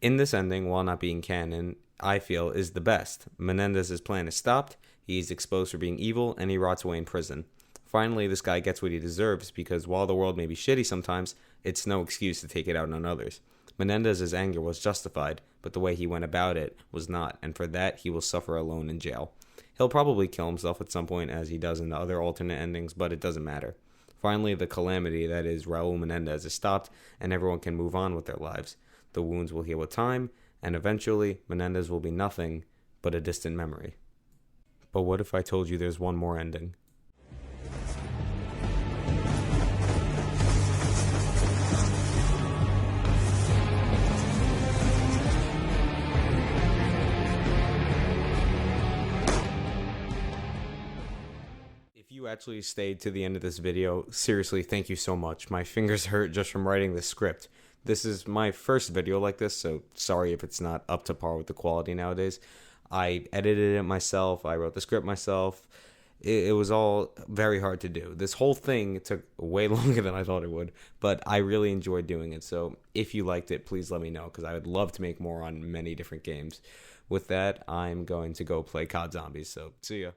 In this ending, while not being canon, I feel is the best. Menendez's plan is stopped, he's exposed for being evil, and he rots away in prison. Finally, this guy gets what he deserves, because while the world may be shitty sometimes, it's no excuse to take it out on others. Menendez's anger was justified, but the way he went about it was not, and for that, he will suffer alone in jail. He'll probably kill himself at some point, as he does in the other alternate endings, but it doesn't matter. Finally, the calamity that is Raul Menendez is stopped, and everyone can move on with their lives. The wounds will heal with time, and eventually, Menendez will be nothing but a distant memory. But what if I told you there's one more ending? If you actually stayed to the end of this video, seriously, thank you so much. My fingers hurt just from writing this script. This is my first video like this, so sorry if it's not up to par with the quality nowadays. I edited it myself, I wrote the script myself. It was all very hard to do. This whole thing took way longer than I thought it would, but I really enjoyed doing it. So if you liked it, please let me know, because I would love to make more on many different games. With that, I'm going to go play COD Zombies, so see ya.